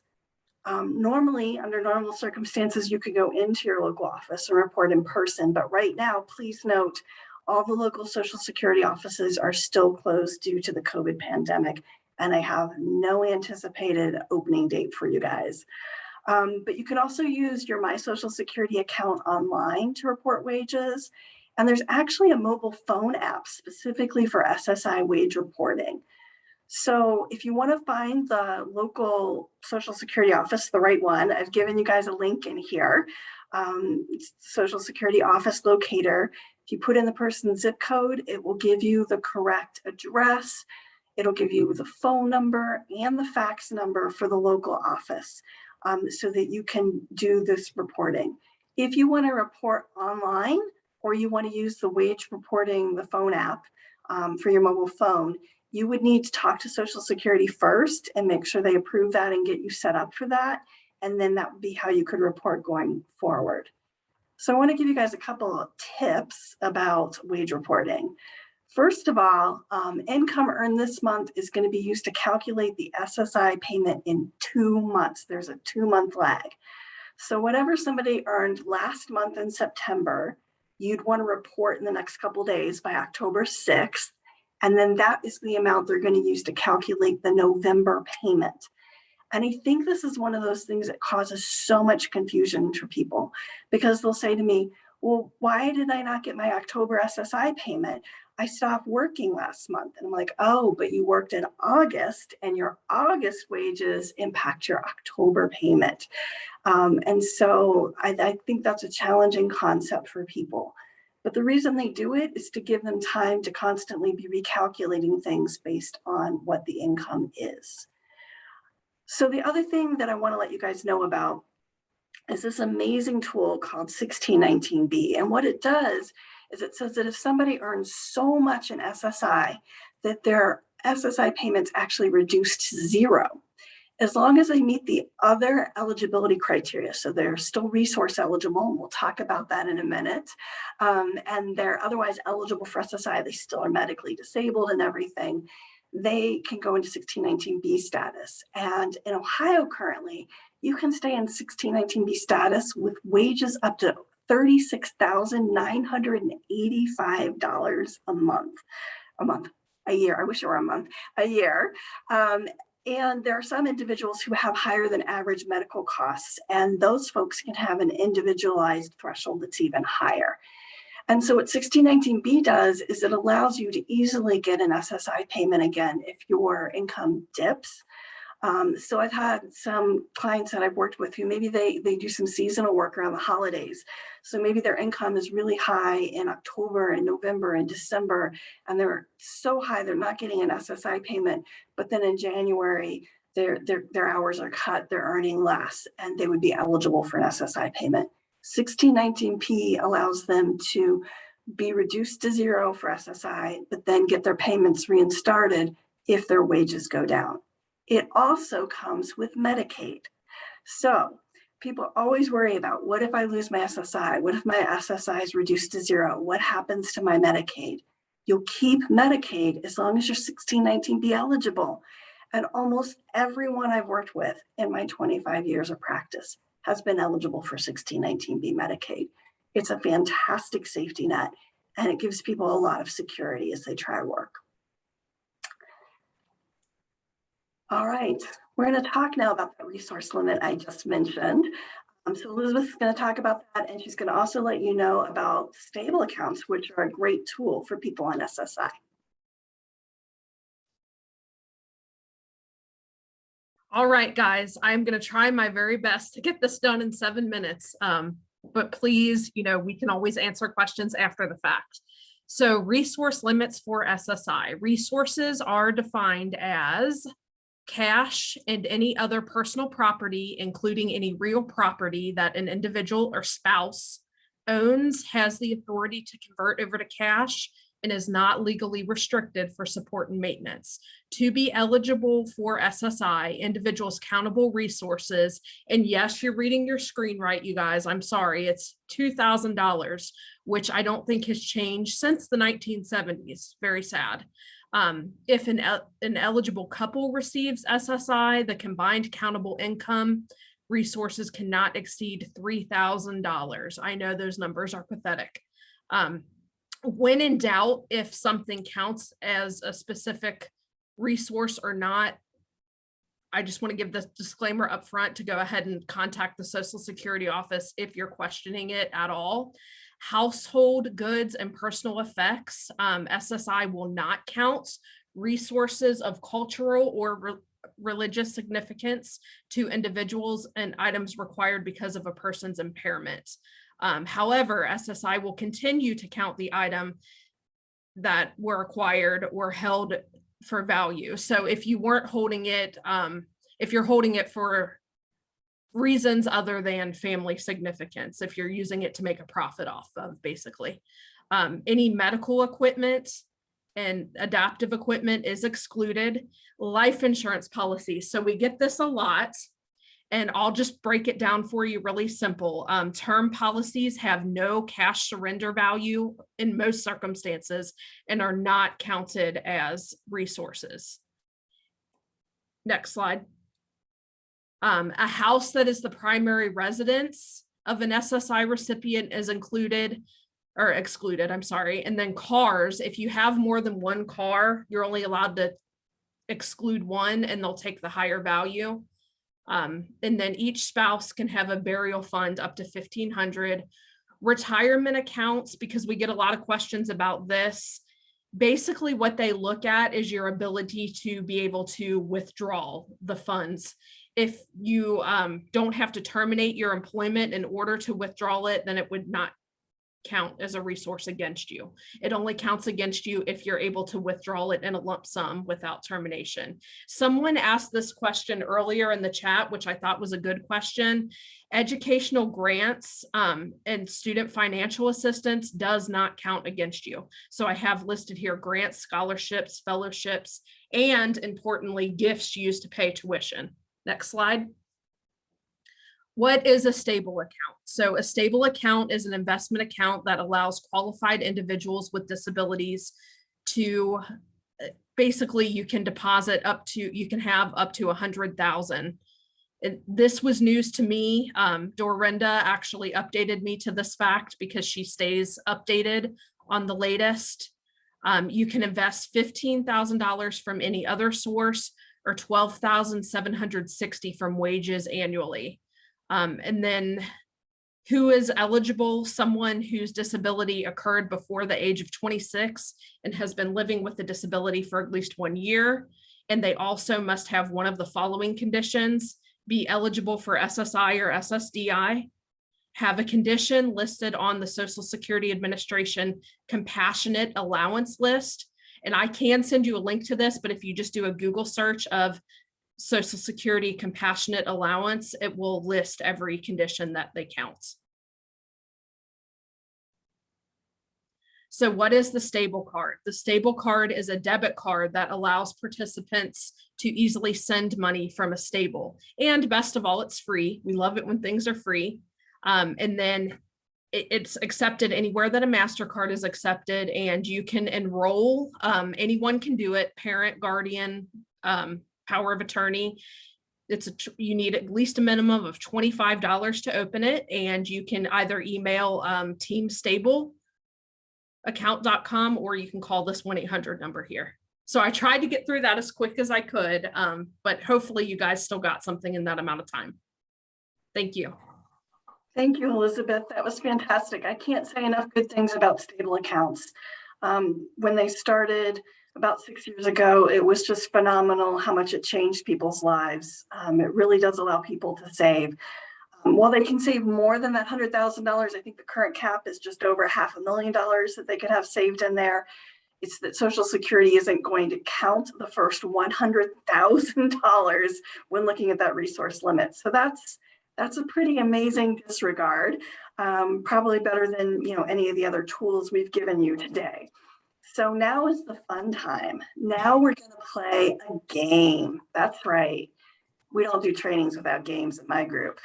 Normally, under normal circumstances, you could go into your local office and report in person. But right now, please note, all the local Social Security offices are still closed due to the COVID pandemic. And I have no anticipated opening date for you guys. But you can also use your My Social Security account online to report wages. And there's actually a mobile phone app specifically for SSI wage reporting. So if you want to find the local Social Security office, the right one, I've given you guys a link in here. Social Security office locator. If you put in the person's zip code, it will give you the correct address. It'll give you the phone number and the fax number for the local office, so that you can do this reporting. If you want to report online, or you want to use the wage reporting, the phone app for your mobile phone, you would need to talk to Social Security first and make sure they approve that and get you set up for that. And then that would be how you could report going forward. So I want to give you guys a couple of tips about wage reporting. First of all, income earned this month is going to be used to calculate the SSI payment in 2 months. There's a 2-month lag. So whatever somebody earned last month in September, you'd want to report in the next couple of days by October 6th. And then that is the amount they're going to use to calculate the November payment. And I think this is one of those things that causes so much confusion for people, because they'll say to me, well, why did I not get my October SSI payment? I stopped working last month. And I'm like, oh, but you worked in August and your August wages impact your October payment. And so I think that's a challenging concept for people. But the reason they do it is to give them time to constantly be recalculating things based on what the income is. So the other thing that I want to let you guys know about is this amazing tool called 1619B. And what it does is it says that if somebody earns so much in SSI that their SSI payments actually reduce to 0, as long as they meet the other eligibility criteria. So they're still resource eligible, and we'll talk about that in a minute. And they're otherwise eligible for SSI. They still are medically disabled and everything. They can go into 1619B status. And in Ohio currently, you can stay in 1619B status with wages up to $36,985 a year. I wish it were a year. And there are some individuals who have higher than average medical costs, and those folks can have an individualized threshold that's even higher. And so what 1619B does is it allows you to easily get an SSI payment again if your income dips. So I've had some clients that I've worked with who maybe they do some seasonal work around the holidays. So maybe their income is really high in October and November and December, and they're so high they're not getting an SSI payment. But then in January, their hours are cut, they're earning less, and they would be eligible for an SSI payment. 1619P allows them to be reduced to 0 for SSI, but then get their payments reinstarted if their wages go down. It also comes with Medicaid. So people always worry about, what if I lose my SSI? What if my SSI is reduced to 0? What happens to my Medicaid? You'll keep Medicaid as long as you're 1619B eligible. And almost everyone I've worked with in my 25 years of practice has been eligible for 1619B Medicaid. It's a fantastic safety net, and it gives people a lot of security as they try work. All right, we're going to talk now about the resource limit I just mentioned. So Elizabeth's going to talk about that, and she's going to also let you know about stable accounts, which are a great tool for people on SSI. All right, guys, I'm going to try my very best to get this done in 7 minutes. But please, we can always answer questions after the fact. So resource limits for SSI. Resources are defined as cash and any other personal property, including any real property that an individual or spouse owns, has the authority to convert over to cash, and is not legally restricted for support and maintenance. To be eligible for SSI, individuals' countable resources, and yes, you're reading your screen right, you guys, I'm sorry, it's $2,000, which I don't think has changed since the 1970s, very sad. If an eligible couple receives SSI, the combined countable income resources cannot exceed $3,000. I know those numbers are pathetic. When in doubt, if something counts as a specific resource or not, I just want to give this disclaimer up front to go ahead and contact the Social Security office if you're questioning it at all. Household goods and personal effects, SSI will not count. Resources of cultural or religious significance to individuals and items required because of a person's impairment. However, SSI will continue to count the item that were acquired or held for value. So if you weren't holding it, if you're holding it for reasons other than family significance, if you're using it to make a profit off of, basically. Any medical equipment and adaptive equipment is excluded. Life insurance policies. So we get this a lot. And I'll just break it down for you really simple. Term policies have no cash surrender value in most circumstances and are not counted as resources. Next slide. A house that is the primary residence of an SSI recipient is excluded, I'm sorry. And then cars, if you have more than one car, you're only allowed to exclude one and they'll take the higher value. And then each spouse can have a burial fund up to $1,500. Retirement accounts, because we get a lot of questions about this. Basically, what they look at is your ability to be able to withdraw the funds. If you don't have to terminate your employment in order to withdraw it, then it would not count as a resource against you. It only counts against you if you're able to withdraw it in a lump sum without termination. Someone asked this question earlier in the chat, which I thought was a good question. Educational grants and student financial assistance does not count against you. So I have listed here grants, scholarships, fellowships, and importantly, gifts used to pay tuition. Next slide. What is a stable account? So a stable account is an investment account that allows qualified individuals with disabilities to, basically you can deposit up to, you can have up to 100,000. This was news to me. Darenda actually updated me to this fact because she stays updated on the latest. You can invest $15,000 from any other source or $12,760 from wages annually. And then who is eligible? Someone whose disability occurred before the age of 26 and has been living with the disability for at least 1 year. And they also must have one of the following conditions: be eligible for SSI or Ssdi, have a condition listed on the Social Security Administration compassionate allowance list. And I can send you a link to this, but if you just do a Google search of Social Security compassionate allowance, it will list every condition that they count. So what is the stable card? The stable card is a debit card that allows participants to easily send money from a stable. And best of all, it's free. We love it when things are free. And then it's accepted anywhere that a MasterCard is accepted, and you can enroll. Anyone can do it, parent, guardian, power of attorney. You need at least a minimum of $25 to open it, and you can either email teamstableaccount.com or you can call this 1-800 number here. So I tried to get through that as quick as I could, but hopefully you guys still got something in that amount of time. Thank you. Thank you, Elizabeth. That was fantastic. I can't say enough good things about stable accounts. When they started about 6 years ago. It was just phenomenal how much it changed people's lives. It really does allow people to save. While they can save more than that $100,000, I think the current cap is just over $500,000 that they could have saved in there. It's that Social Security isn't going to count the first $100,000 when looking at that resource limit. So that's a pretty amazing disregard. Probably better than any of the other tools we've given you today. So now is the fun time. Now we're going to play a game. That's right. We don't do trainings without games in my group.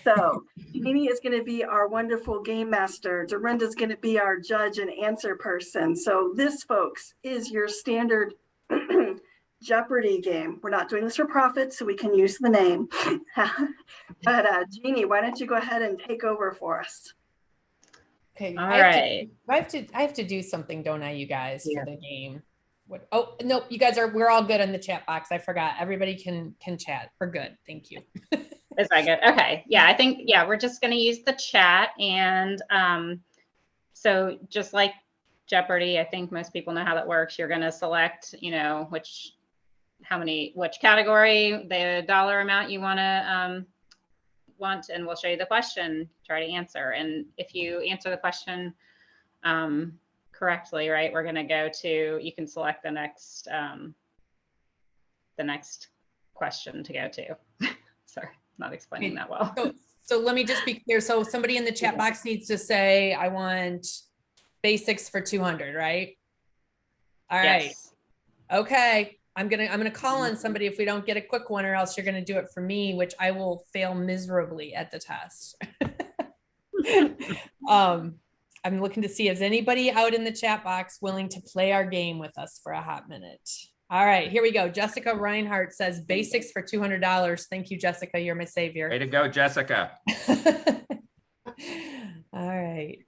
So Jeanne is going to be our wonderful game master. Darenda is going to be our judge and answer person. So this, folks, is your standard Jeopardy game. We're not doing this for profit, so we can use the name. But Jeanne, why don't you go ahead and take over for us? Okay. All I right. have to do something, don't I, you guys, for the game? What? Oh, no, you guys we're all good in the chat box. I forgot. Everybody can chat. We're good. Thank you. Is that good? Okay. Yeah, I think, we're just going to use the chat. And so just like Jeopardy, I think most people know how that works. You're going to select, which category, the dollar amount you want to and we'll show you the question, try to answer. And if you answer the question correctly, right, we're going to go to, you can select the next question to go to. Sorry, not explaining that well. So let me just be clear. So somebody in the chat box needs to say, I want basics for 200, right? All right. Yes. Okay. I'm gonna call on somebody if we don't get a quick one, or else you're gonna do it for me, which I will fail miserably at the test. I'm looking to see if there's anybody out in the chat box willing to play our game with us for a hot minute. All right, here we go. Jessica Reinhardt says basics for $200. Thank you, Jessica. You're my savior. Way to go, Jessica. All right.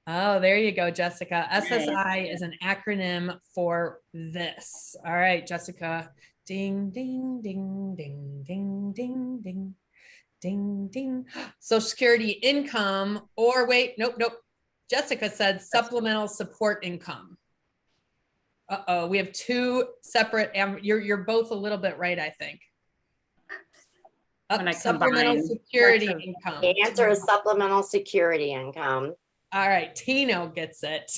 Oh, there you go, Jessica. SSI is an acronym for this. All right, Jessica. Ding, ding, ding, ding, ding, ding, ding, ding, ding. Social Security income, or wait, nope. Jessica said supplemental support income. Uh-oh, we have two separate, you're both a little bit right, I think. Supplemental security income. The answer is supplemental security income. All right, Tino gets it.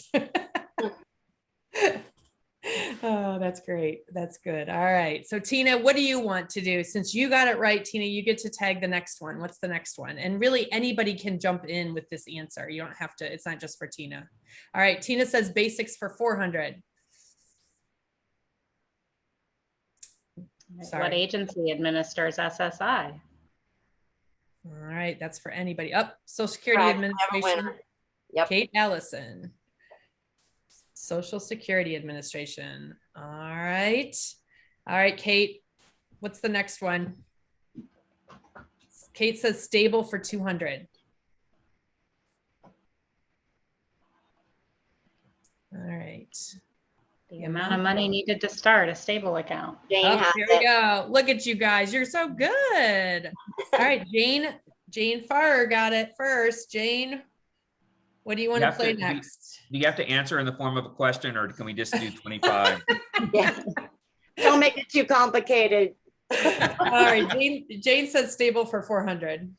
Oh, that's great. That's good. All right. So Tina, what do you want to do? Since you got it right, Tina, you get to tag the next one. What's the next one? And really anybody can jump in with this answer. You don't have to, it's not just for Tina. All right. Tina says basics for 400. Sorry. What agency administers SSI? All right. That's for anybody. Up. Social Security Administration. Yep. Kate Allison. Social Security Administration. All right. All right, Kate. What's the next one? Kate says stable for 200. All right. The amount of money needed to start a stable account. Jane has here it. we go. Look at you guys. You're so good. All right, Jane F.E.A.R got it first. Jane, what do you want to play next? Do you have to answer in the form of a question, or can we just do 25? Yeah. Don't make it too complicated. All right, Jane says stable for 400.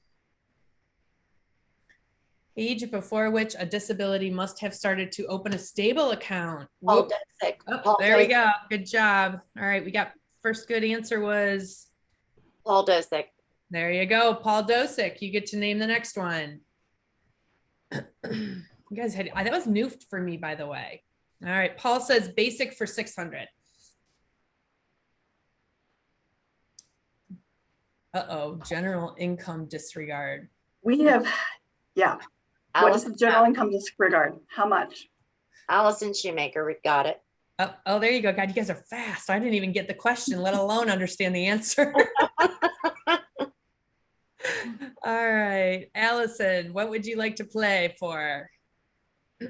Age before which a disability must have started to open a stable account. Paul Dosick. Oh, there we go. Good job. All right, we got first good answer was Paul Dosick. There you go, Paul Dosick. You get to name the next one. You guys had that was new for me, by the way. All right, Paul says basic for 600. Uh-oh, general income disregard. We have, yeah. What is Allison, the general income disregard? How much? Allison Shoemaker, we got it. Oh, there you go. God, you guys are fast. I didn't even get the question, let alone understand the answer. All right, Allison, what would you like to play for? All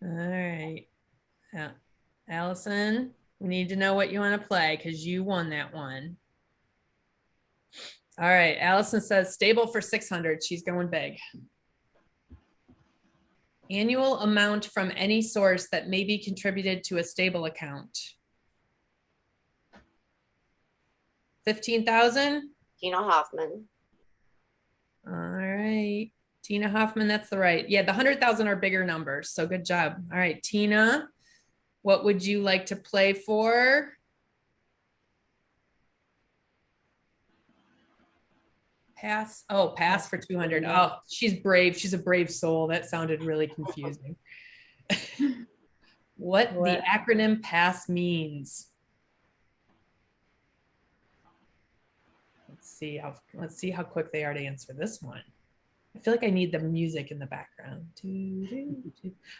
right, Allison, we need to know what you want to play because you won that one. All right, Allison says stable for 600. She's going big. Annual amount from any source that may be contributed to a stable account. 15,000. Tina Hoffman. All right, Tina Hoffman, that's the right. Yeah, the 100,000 are bigger numbers, so good job. All right, Tina, what would you like to play for? Pass. Oh, pass for 200. Oh, she's brave. She's a brave soul. That sounded really confusing. What the acronym PASS means. Let's see how quick they are to answer this one. I feel like I need the music in the background.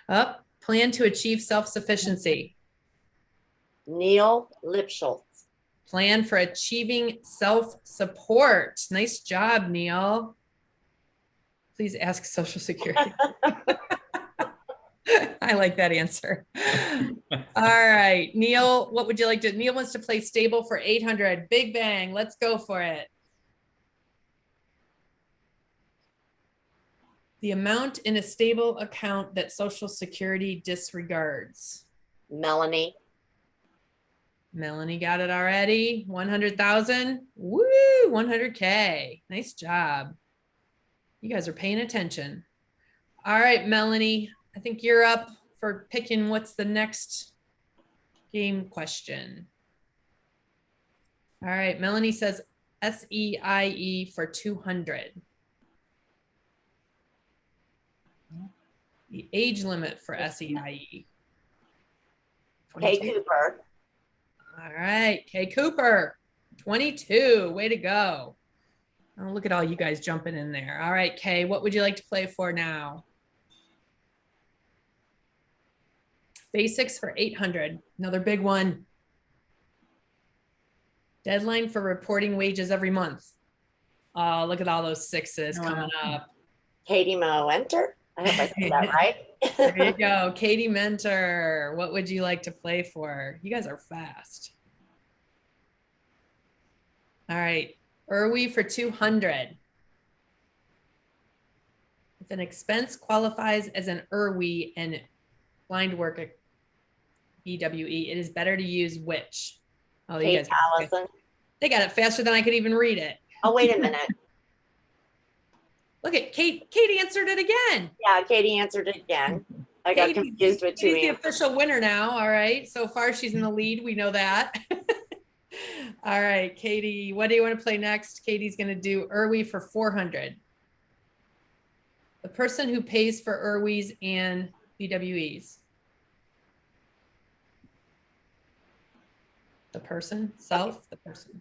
Up, plan to achieve self-sufficiency. Neil Lipschultz. Plan for achieving self-support. Nice job, Neil. Please ask Social Security. I like that answer. All right, Neil, what would you like to? Neil wants to play stable for 800. Big bang. Let's go for it. The amount in a stable account that Social Security disregards. Melanie. Melanie got it already. 100,000. Woo, 100K. Nice job. You guys are paying attention. All right, Melanie, I think you're up for picking what's the next game question. All right, Melanie says SEIE for 200. The age limit for SEIE. Kay 22. Cooper. All right, Kay Cooper, 22. Way to go. Oh, look at all you guys jumping in there. All right, Kay, what would you like to play for now? Basics for 800. Another big one. Deadline for reporting wages every month. Oh, look at all those sixes coming up. Katie Moe Enter. I hope I said that right. There you go. Katie Mentor. What would you like to play for? You guys are fast. All right. Irwi for 200. If an expense qualifies as an Irwi and blind work at BWE, it is better to use which? Oh, you guys, Allison. they got it faster than I could even read it. Oh, wait a minute. Look at Kate. Katie answered it again. Yeah, Katie answered it again. I got confused with two Katie's the answers. official winner now. All right. So far, she's in the lead. We know that. All right, Katie, what do you want to play next? Katie's going to do Irwi for 400. The person who pays for Irwis and BWEs. The person, self, the person.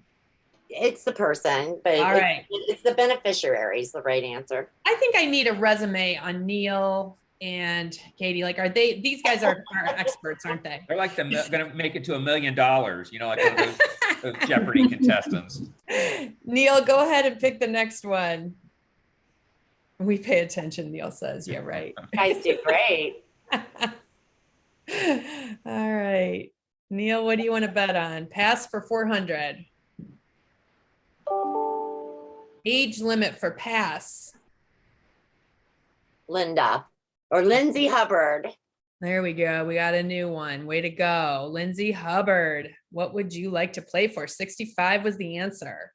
It's the person, but All right. it's the beneficiary is the right answer. I think I need a resume on Neil and Katie. Like, are they, these guys are experts, aren't they? They're like going to make it to $1 million, you know, like one of those Jeopardy contestants. Neil, go ahead and pick the next one. We pay attention, Neil says. Yeah, right. You guys do great. All right. Neil, what do you want to bet on? Pass for 400. Age limit for pass. Linda or Lindsay Hubbard. There we go. We got a new one. Way to go. Lindsay Hubbard. What would you like to play for? 65 was the answer.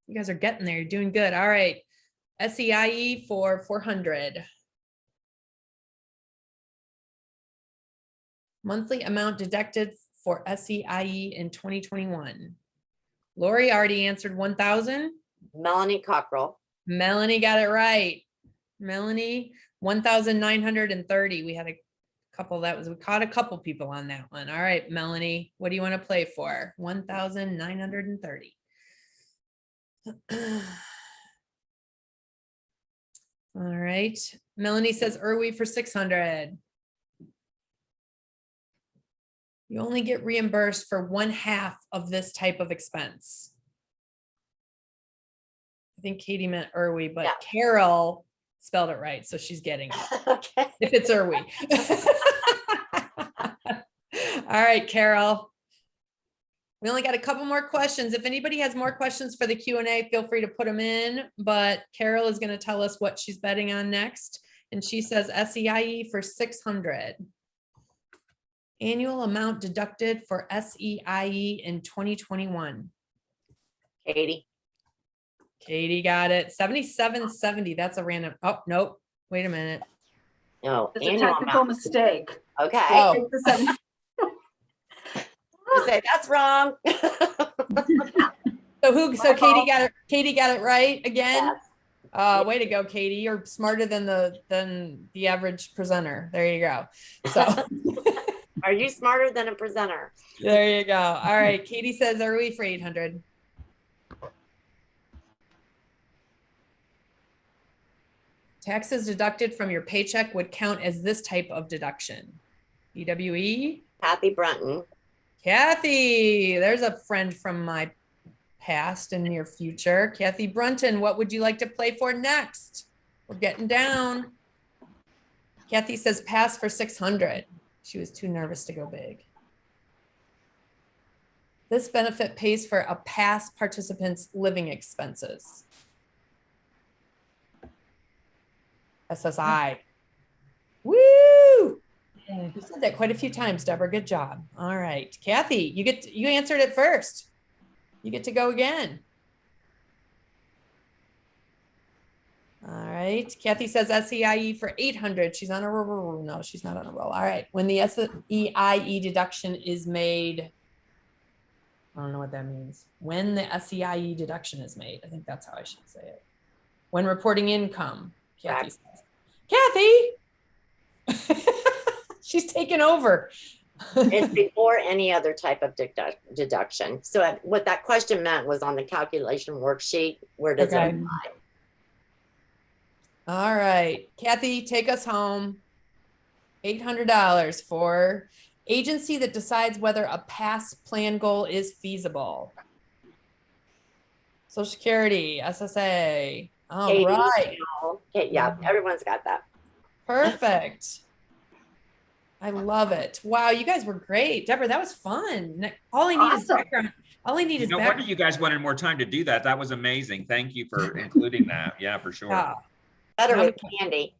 You guys are getting there. You're doing good. All right. SEIE for 400. Monthly amount deducted for SEIE in 2021. Lori already answered 1,000. Melanie Cockrell. Melanie got it right. Melanie, 1,930. We had a couple we caught a couple people on that one. All right, Melanie, what do you want to play for? 1,930. All right. Melanie says Irwi for 600. You only get reimbursed for 1/2 of this type of expense. I think Katie meant Irwi, but Yeah. Carol spelled it right, so she's getting it. Okay. If it's Irwi. All right, Carol. We only got a couple more questions. If anybody has more questions for the Q&A, feel free to put them in, but Carol is going to tell us what she's betting on next. And she says SEIE for 600. Annual amount deducted for SEIE in 2021. Katie. Katie got it. 7770. That's a random. Oh, nope. Wait a minute. No, It's a annual technical amount. mistake. Okay. Oh. Take the 7 You say that's wrong. So Katie got it right again. Yes. Way to go, Katie. You're smarter than the average presenter. There you go. So Are you smarter than a presenter? there you go. All right. Katie says, are we for 800? Taxes deducted from your paycheck would count as this type of deduction. EWE. Kathy Brunton. Kathy, there's a friend from my past and near future. Kathy Brunton, what would you like to play for next? We're getting down. Kathy says pass for 600. She was too nervous to go big. This benefit pays for a past participant's living expenses. SSI. Woo! You said that quite a few times, Deborah. Good job. All right, Kathy, you answered it first. You get to go again. All right, Kathy says SEIE for 800. She's on a roll. No, she's not on a roll. All right, when the SEIE deduction is made, I don't know what that means. When the SEIE deduction is made, I think that's how I should say it. When reporting income, Kathy says. Kathy, she's taken over. It's before any other type of deduction. So what that question meant was on the calculation worksheet, where does it apply? All right, Kathy, take us home. $800 for agency that decides whether a past plan goal is feasible. Social Security, SSA. All right. Okay, yeah, everyone's got that. Perfect. I love it. Wow, you guys were great. Deborah, that was fun. All I need is background. All I need is No wonder you guys wanted more time to do that. That was amazing. Thank you for including that. Yeah, for sure. Yeah. Better with candy.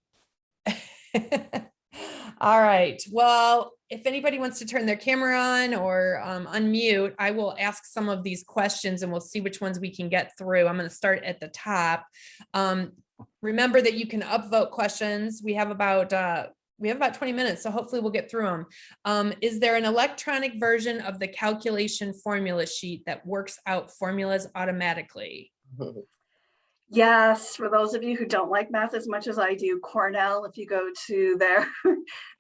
All right. Well, if anybody wants to turn their camera on or unmute, I will ask some of these questions and we'll see which ones we can get through. I'm going to start at the top. Remember that you can upvote questions. We have about 20 minutes, so hopefully we'll get through them. Is there an electronic version of the calculation formula sheet that works out formulas automatically? Yes, for those of you who don't like math as much as I do, Cornell, if you go to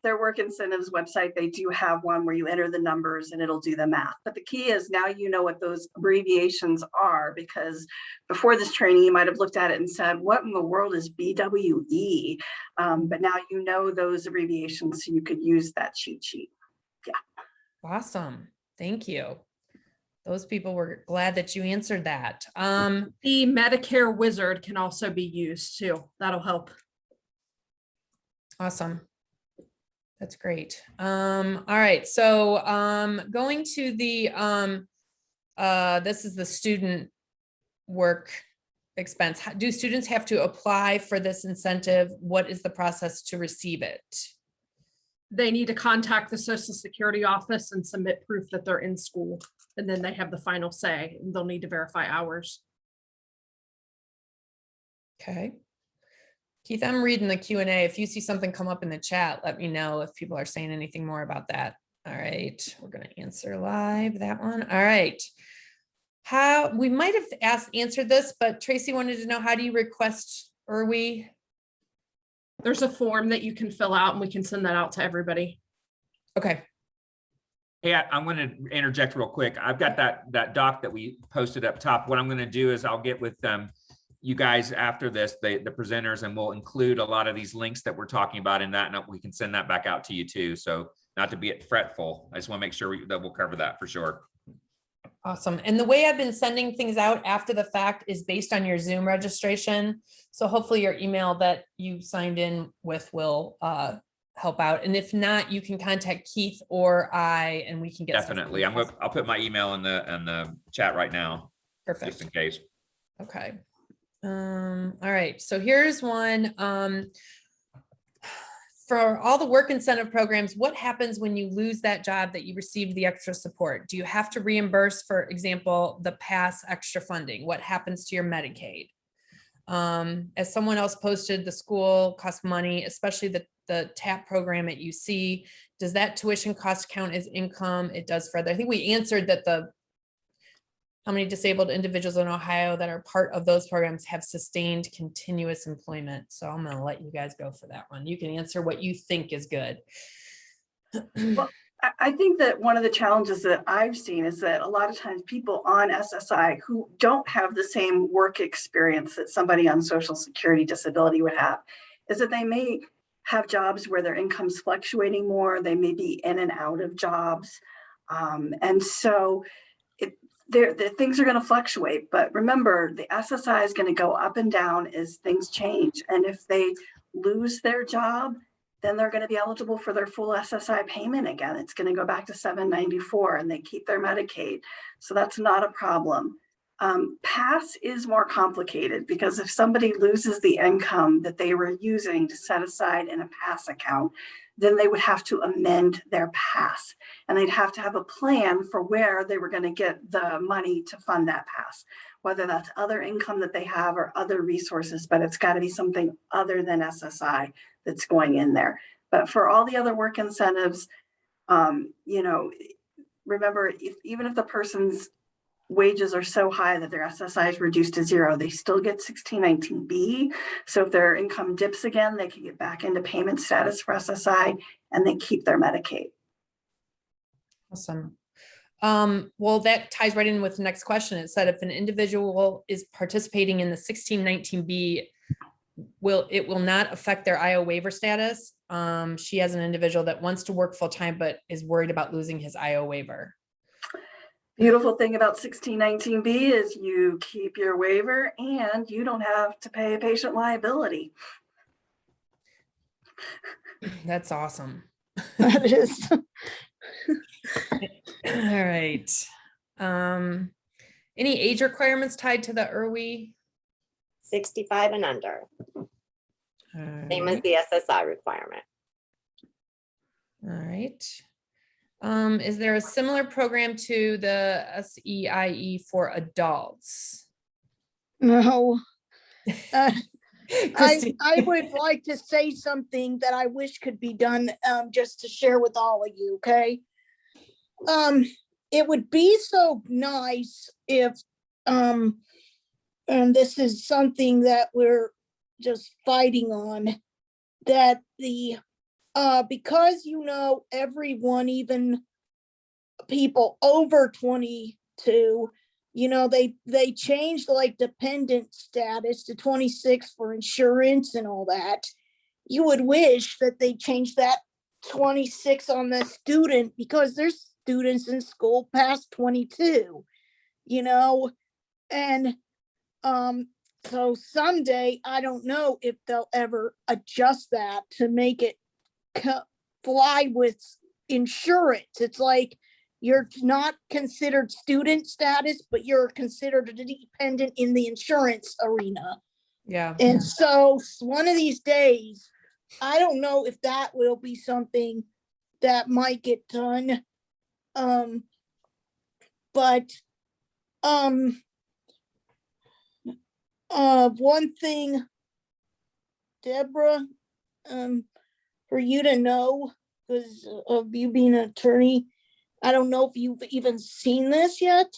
their work incentives website, they do have one where you enter the numbers and it'll do the math. But the key is now you know what those abbreviations are, because before this training, you might have looked at it and said, what in the world is BWE? But now you know those abbreviations, so you could use that cheat sheet. Yeah. Awesome. Thank you. Those people were glad that you answered that. The Medicare wizard can also be used too. That'll help. Awesome. That's great. All right. So going to the, this is the student work expense. Do students have to apply for this incentive? What is the process to receive it? They need to contact the Social Security office and submit proof that they're in school. And then they have the final say, and they'll need to verify hours. Okay. Keith, I'm reading the Q&A. If you see something come up in the chat, let me know if people are saying anything more about that. All right, we're going to answer live that one. All right. How we might have answered this, but Tracy wanted to know, how do you request IRWE? There's a form that you can fill out and we can send that out to everybody. Okay. Yeah, I'm going to interject real quick. I've got that doc that we posted up top. What I'm going to do is I'll get with you guys after this, the presenters, and we'll include a lot of these links that we're talking about in that, and we can send that back out to you too. So not to be fretful, I just want to make sure that we'll cover that for sure. Awesome. And the way I've been sending things out after the fact is based on your Zoom registration. So hopefully your email that you signed in with will help out. And if not, you can contact Keith or I, and we can get. Definitely. I'll put my email in the chat right now, Perfect. just in case. Okay. All right. So here's one. For all the work incentive programs, what happens when you lose that job that you received the extra support? Do you have to reimburse, for example, the past extra funding? What happens to your Medicaid? As someone else posted, the school costs money, especially the TAP program at UC. Does that tuition cost count as income? It does further. I think we answered that how many disabled individuals in Ohio that are part of those programs have sustained continuous employment. So I'm going to let you guys go for that one. You can answer what you think is good. Well, I think that one of the challenges that I've seen is that a lot of times people on SSI who don't have the same work experience that somebody on Social Security disability would have, is that they may have jobs where their income's fluctuating more. They may be in and out of jobs. And so the things are going to fluctuate, but remember, the SSI is going to go up and down as things change. And if they lose their job, then they're going to be eligible for their full SSI payment again. It's going to go back to $794 and they keep their Medicaid. So that's not a problem. PASS is more complicated because if somebody loses the income that they were using to set aside in a PASS account, then they would have to amend their PASS and they'd have to have a plan for where they were going to get the money to fund that PASS, whether that's other income that they have or other resources, but it's got to be something other than SSI that's going in there. But for all the other work incentives, remember, even if the person's wages are so high that their SSI is reduced to zero, they still get 1619B. So if their income dips again, they can get back into payment status for SSI and they keep their Medicaid. Awesome. Well, that ties right in with the next question. It said if an individual is participating in the 1619B, it will not affect their IO waiver status. She has an individual that wants to work full time, but is worried about losing his IO waiver. Beautiful thing about 1619B is you keep your waiver and you don't have to pay patient liability. That's awesome. That is. All right. Any age requirements tied to the IRWE? 65 and under, same as All the SSI requirement. right. Is there a similar program to the Ssdi for adults? No. Christine. I would like to say something that I wish could be done, just to share with all of you, okay? It would be so nice if, and this is something that we're just fighting on, that because everyone, even people over 22, they changed like dependent status to 26 for insurance and all that. You would wish that they changed that 26 on the student, because there's students in school past 22, and so someday, I don't know if they'll ever adjust that to make it fly with insurance. It's like you're not considered student status, but you're considered a dependent in the insurance arena. Yeah. And so one of these days, I don't know if that will be something that might get done. But one thing, Deborah, for you to know, because of you being an attorney, I don't know if you've even seen this yet.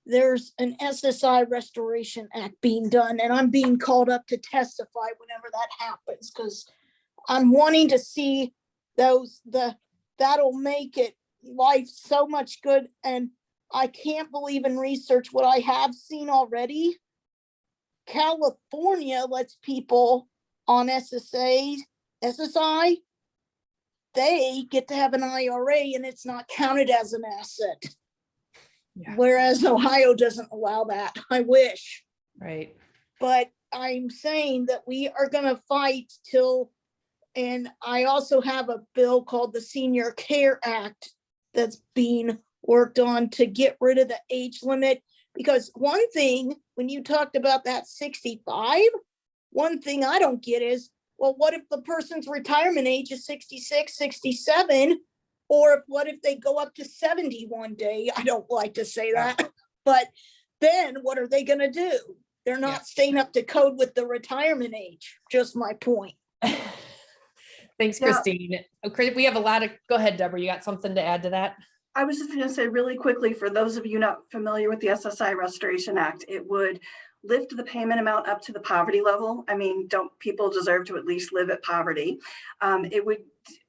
There's an SSI Restoration Act being done, and I'm being called up to testify whenever that happens, because I'm wanting to see that'll make it life so much good. And I can't believe in research what I have seen already. California lets people on SSI, they get to have an IRA and it's not counted as an asset. Yeah. Whereas Ohio doesn't allow that. I wish. Right. But I'm saying that we are going to fight till And I also have a bill called the Senior Care Act that's being worked on to get rid of the age limit. Because one thing, when you talked about that 65, one thing I don't get is, well, what if the person's retirement age is 66, 67? Or what if they go up to 70 one day? I don't like to say that, but then what are they going to do? They're not staying up to code with the retirement age. Just my point. Thanks, Yeah. Christine. Okay, we have a lot of, go ahead, Deborah, you got something to add to that? I was just going to say really quickly, for those of you not familiar with the SSI Restoration Act, it would lift the payment amount up to the poverty level. I mean, don't people deserve to at least live at poverty? It would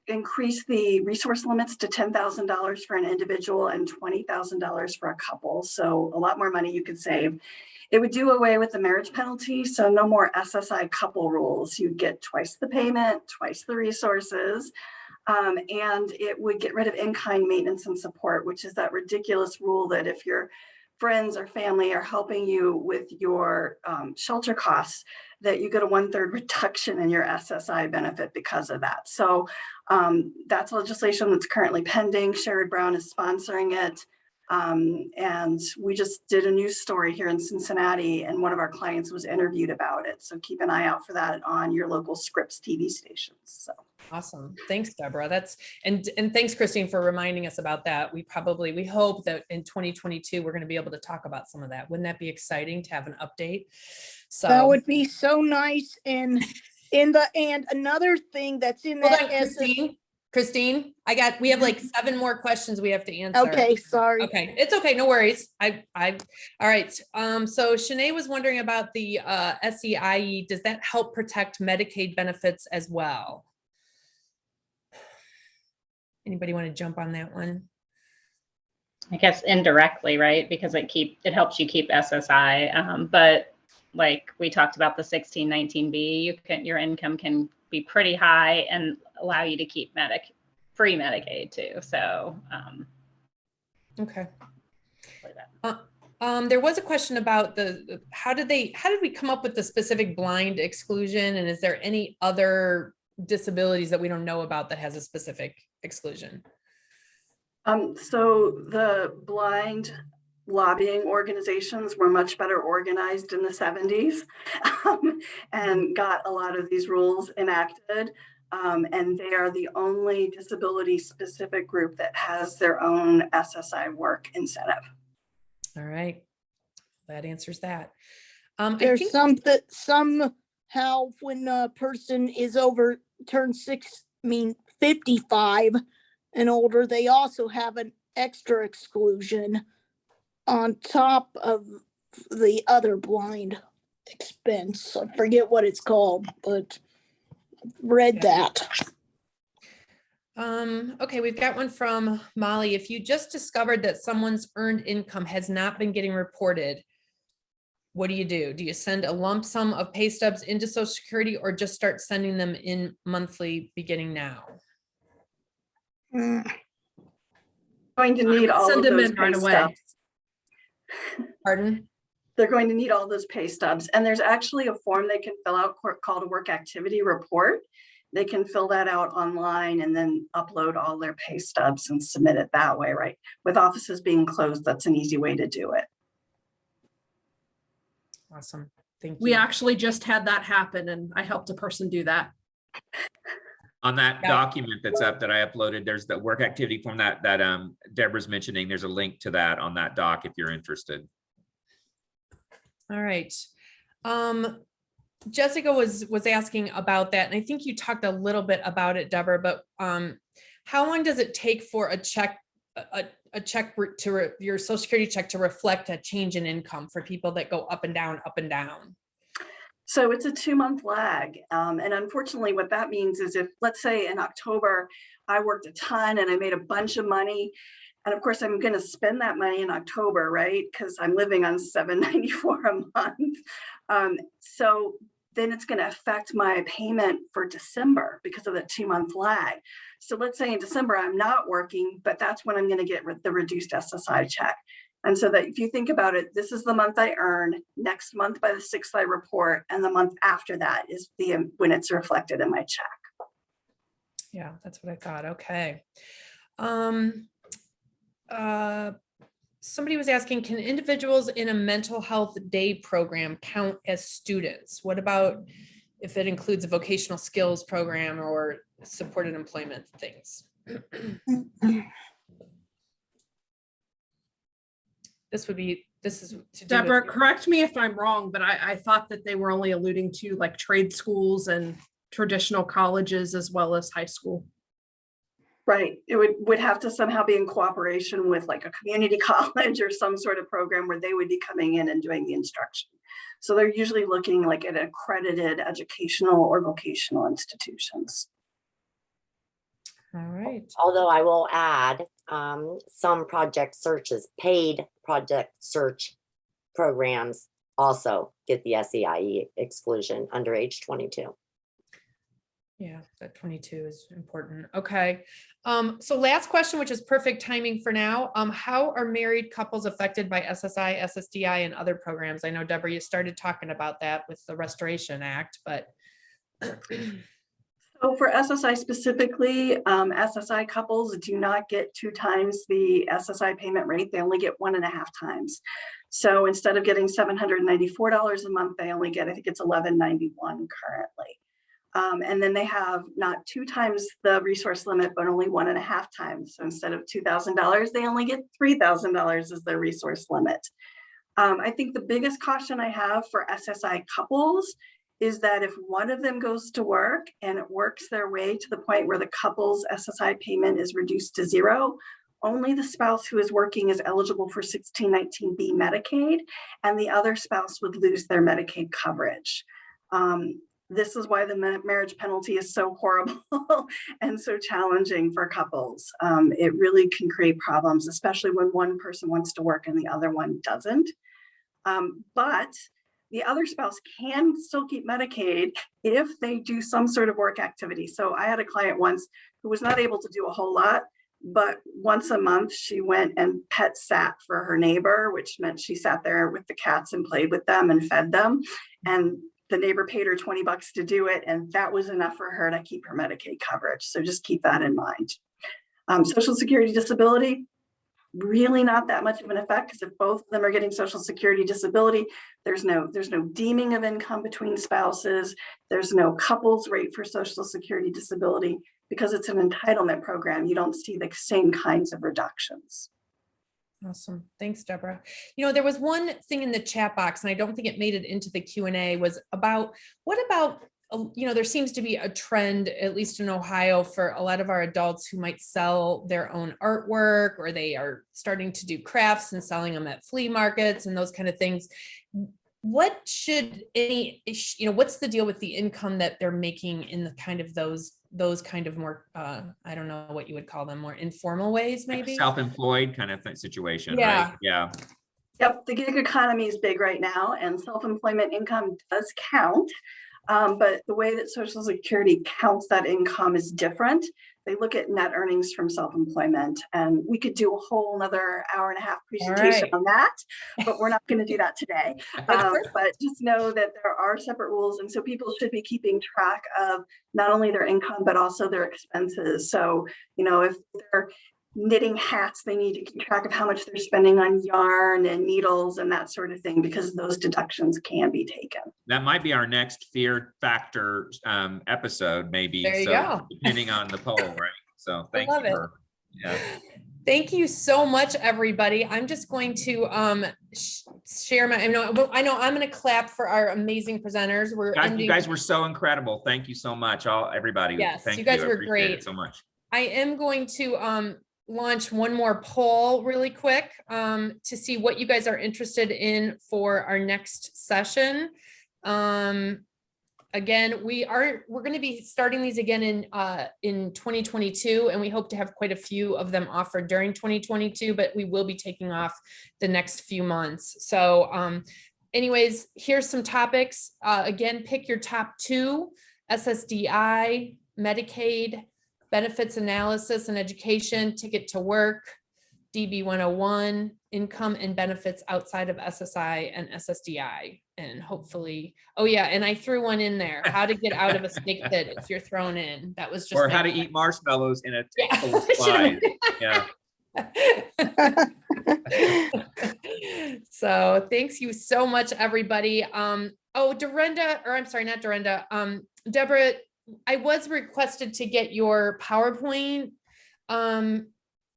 increase the resource limits to $10,000 for an individual and $20,000 for a couple. So a lot more money you could save. It would do away with the marriage penalty. So no more SSI couple rules. You'd get twice the payment, twice the resources. And it would get rid of in-kind maintenance and support, which is that ridiculous rule that if your friends or family are helping you with your shelter costs, that you get a 1/3 reduction in your SSI benefit because of that. So that's legislation that's currently pending. Sherrod Brown is sponsoring it. And we just did a news story here in Cincinnati, and one of our clients was interviewed about it. So keep an eye out for that on your local Scripps TV stations. So. Awesome. Thanks, Deborah. That's, and thanks, Christine, for reminding us about that. We hope that in 2022, we're going to be able to talk about some of that. Wouldn't that be exciting to have an update? So That would be so nice. And another thing that's in hold that on, Christine, we have like 7 more questions we have to answer. Okay, sorry. Okay, it's okay, no worries. All right. So Shanae was wondering about the Ssdi. Does that help protect Medicaid benefits as well? Anybody want to jump on that one? I guess indirectly, right? Because it helps you keep SSI. But like we talked about the 1619B, your income can be pretty high and allow you to keep free Medicaid too. So okay. There was a question about how did we come up with the specific blind exclusion, and is there any other disabilities that we don't know about that has a specific exclusion? So the blind lobbying organizations were much better organized in the 70s and got a lot of these rules enacted. And they are the only disability specific group that has their own SSI work incentive. All right, that answers that. There's somehow when a person is turned 55 and older, they also have an extra exclusion on top of the other blind expense. I forget what it's called, but read that. Okay, we've got one from Molly. If you just discovered that someone's earned income has not been getting reported, what do you do? Do you send a lump sum of pay stubs into Social Security, or just start sending them in monthly beginning now? Going to need all of those right pay away. stubs. Pardon? They're going to need all those pay stubs. And there's actually a form they can fill out called a work activity report. They can fill that out online and then upload all their pay stubs and submit it that way, right? With offices being closed, that's an easy way to do it. Awesome. Thank you. We actually just had that happen, and I helped a person do that. On that document that's up that I uploaded, there's the work activity form that Deborah's mentioning. There's a link to that on that doc if you're interested. All right. Jessica was asking about that, and I think you talked a little bit about it, Deborah, but how long does it take for a check to your Social Security check to reflect a change in income for people that go up and down, up and down? So it's a 2-month lag. And unfortunately, what that means is if, let's say in October, I worked a ton and I made a bunch of money, and of course, I'm going to spend that money in October, right? Because I'm living on $794 a month. So then it's going to affect my payment for December because of the 2-month lag. So let's say in December, I'm not working, but that's when I'm going to get the reduced SSI check. And so that if you think about it, this is the month I earn, next month by the 6th I report, and the month after that is when it's reflected in my check. Yeah, that's what I thought. Okay. Somebody was asking, can individuals in a mental health day program count as students? What about if it includes a vocational skills program or supported employment things? This is to do Deborah, with, correct me if I'm wrong, but I thought that they were only alluding to like trade schools and traditional colleges as well as high school. Right. It would have to somehow be in cooperation with like a community college or some sort of program where they would be coming in and doing the instruction. So they're usually looking like at accredited educational or vocational institutions. all right. Although I will add, some project searches, paid project search programs also get the SEIE exclusion under age 22. Yeah, that 22 is important. Okay. So last question, which is perfect timing for now. How are married couples affected by SSI, SSDI, and other programs? I know, Deborah, you started talking about that with the Restoration Act, but. So for SSI specifically, SSI couples do not get 2 times the SSI payment rate. They only get 1.5 times. So instead of getting $794 a month, they only get, I think it's $1191 currently. And then they have not 2 times the resource limit, but only 1.5 times. So instead of $2,000, they only get $3,000 as their resource limit. I think the biggest caution I have for SSI couples is that if one of them goes to work and it works their way to the point where the couple's SSI payment is reduced to 0, only the spouse who is working is eligible for 1619B Medicaid, and the other spouse would lose their Medicaid coverage. This is why the marriage penalty is so horrible and so challenging for couples. It really can create problems, especially when one person wants to work and the other one doesn't. But the other spouse can still keep Medicaid if they do some sort of work activity. So I had a client once who was not able to do a whole lot, but once a month she went and pet sat for her neighbor, which meant she sat there with the cats and played with them and fed them. And the neighbor paid her $20 to do it, and that was enough for her to keep her Medicaid coverage. So just keep that in mind. Social Security disability, really not that much of an effect, because if both of them are getting Social Security disability, there's no deeming of income between spouses. There's no couples rate for Social Security disability. Because it's an entitlement program, you don't see the same kinds of reductions. Awesome. Thanks, Deborah. You know, there was one thing in the chat box, and I don't think it made it into the Q&A, was about, what about, you know, there seems to be a trend, at least in Ohio, for a lot of our adults who might sell their own artwork, or they are starting to do crafts and selling them at flea markets and those kind of things. What should what's the deal with the income that they're making in the kind of those kind of more, I don't know what you would call them, more informal ways, maybe? Like self-employed kind of situation, Yeah. right? Yeah. Yep, the gig economy is big right now, and self-employment income does count. But the way that Social Security counts that income is different. They look at net earnings from self-employment, and we could do a whole another hour-and-a-half presentation on that, but we're not going to do that today. But just know that there are separate rules, and so people should be keeping track of not only their income, but also their expenses. So, you know, if they're knitting hats, they need to keep track of how much they're spending on yarn and needles and that sort of thing, because those deductions can be taken. That might be our next fear factor episode, maybe. There you go. Depending on the poll, right? So thank love you. it. Yeah. Thank you so much, everybody. I'm just going to share my, I know I'm going to clap for our amazing presenters. You guys were so incredible. Thank you so much, everybody. Yes, Thank you guys were appreciate great. it so much. I am going to launch one more poll really quick to see what you guys are interested in for our next session. Again, we're going to be starting these again in 2022, and we hope to have quite a few of them offered during 2022, but we will be taking off the next few months. So anyways, here's some topics. Again, pick your top 2: SSDI, Medicaid, benefits analysis and education, ticket to work, DB 101, income and benefits outside of SSI and SSDI. and hopefully, oh yeah, and I threw one in there, how to get out of a snake pit if you're thrown in. That was just. Or my- how to eat marshmallows in a tank Yeah, full of I should've- flies. Yeah. So thanks you so much, everybody. Oh, Darenda, or I'm sorry, not Darenda. Deborah, I was requested to get your PowerPoint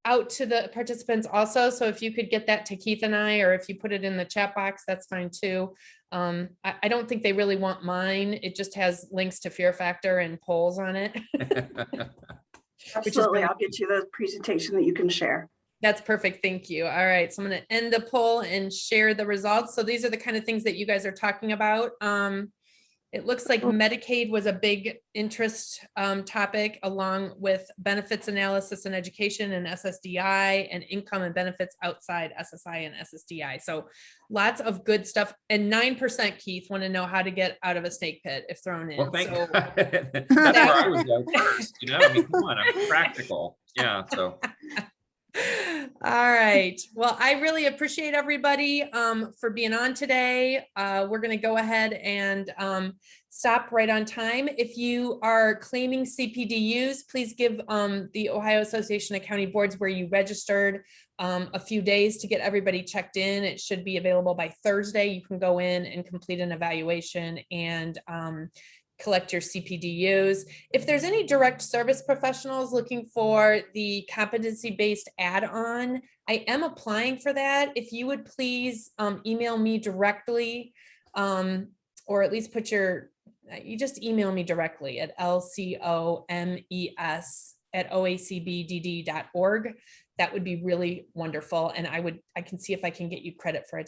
out to the participants also. So if you could get that to Keith and I, or if you put it in the chat box, that's fine too. I don't think they really want mine. It just has links to Fear Factor and polls on it. Absolutely, I'll get you the presentation that you can share. That's perfect. Thank you. All right. So I'm going to end the poll and share the results. So these are the kind of things that you guys are talking about. It looks like Medicaid was a big interest topic, along with benefits analysis and education and Ssdi, and income and benefits outside SSI and Ssdi. So lots of good stuff. And 9%, Keith, want to know how to get out of a snake pit if thrown in. Well, thank So God. That's where I would go first. You know, I mean, come on, I'm practical. Yeah. So. All right. Well, I really appreciate everybody for being on today. We're going to go ahead and stop right on time. If you are claiming CPDUs, please give the Ohio Association of County Boards where you registered a few days to get everybody checked in. It should be available by Thursday. You can go in and complete an evaluation and collect your CPDUs. If there's any direct service professionals looking for the competency-based add-on, I am applying for that. If you would please email me directly, or at least put you just email me directly at lcomes@oacbdd.org. That would be really wonderful. And I can see if I can get you credit for it.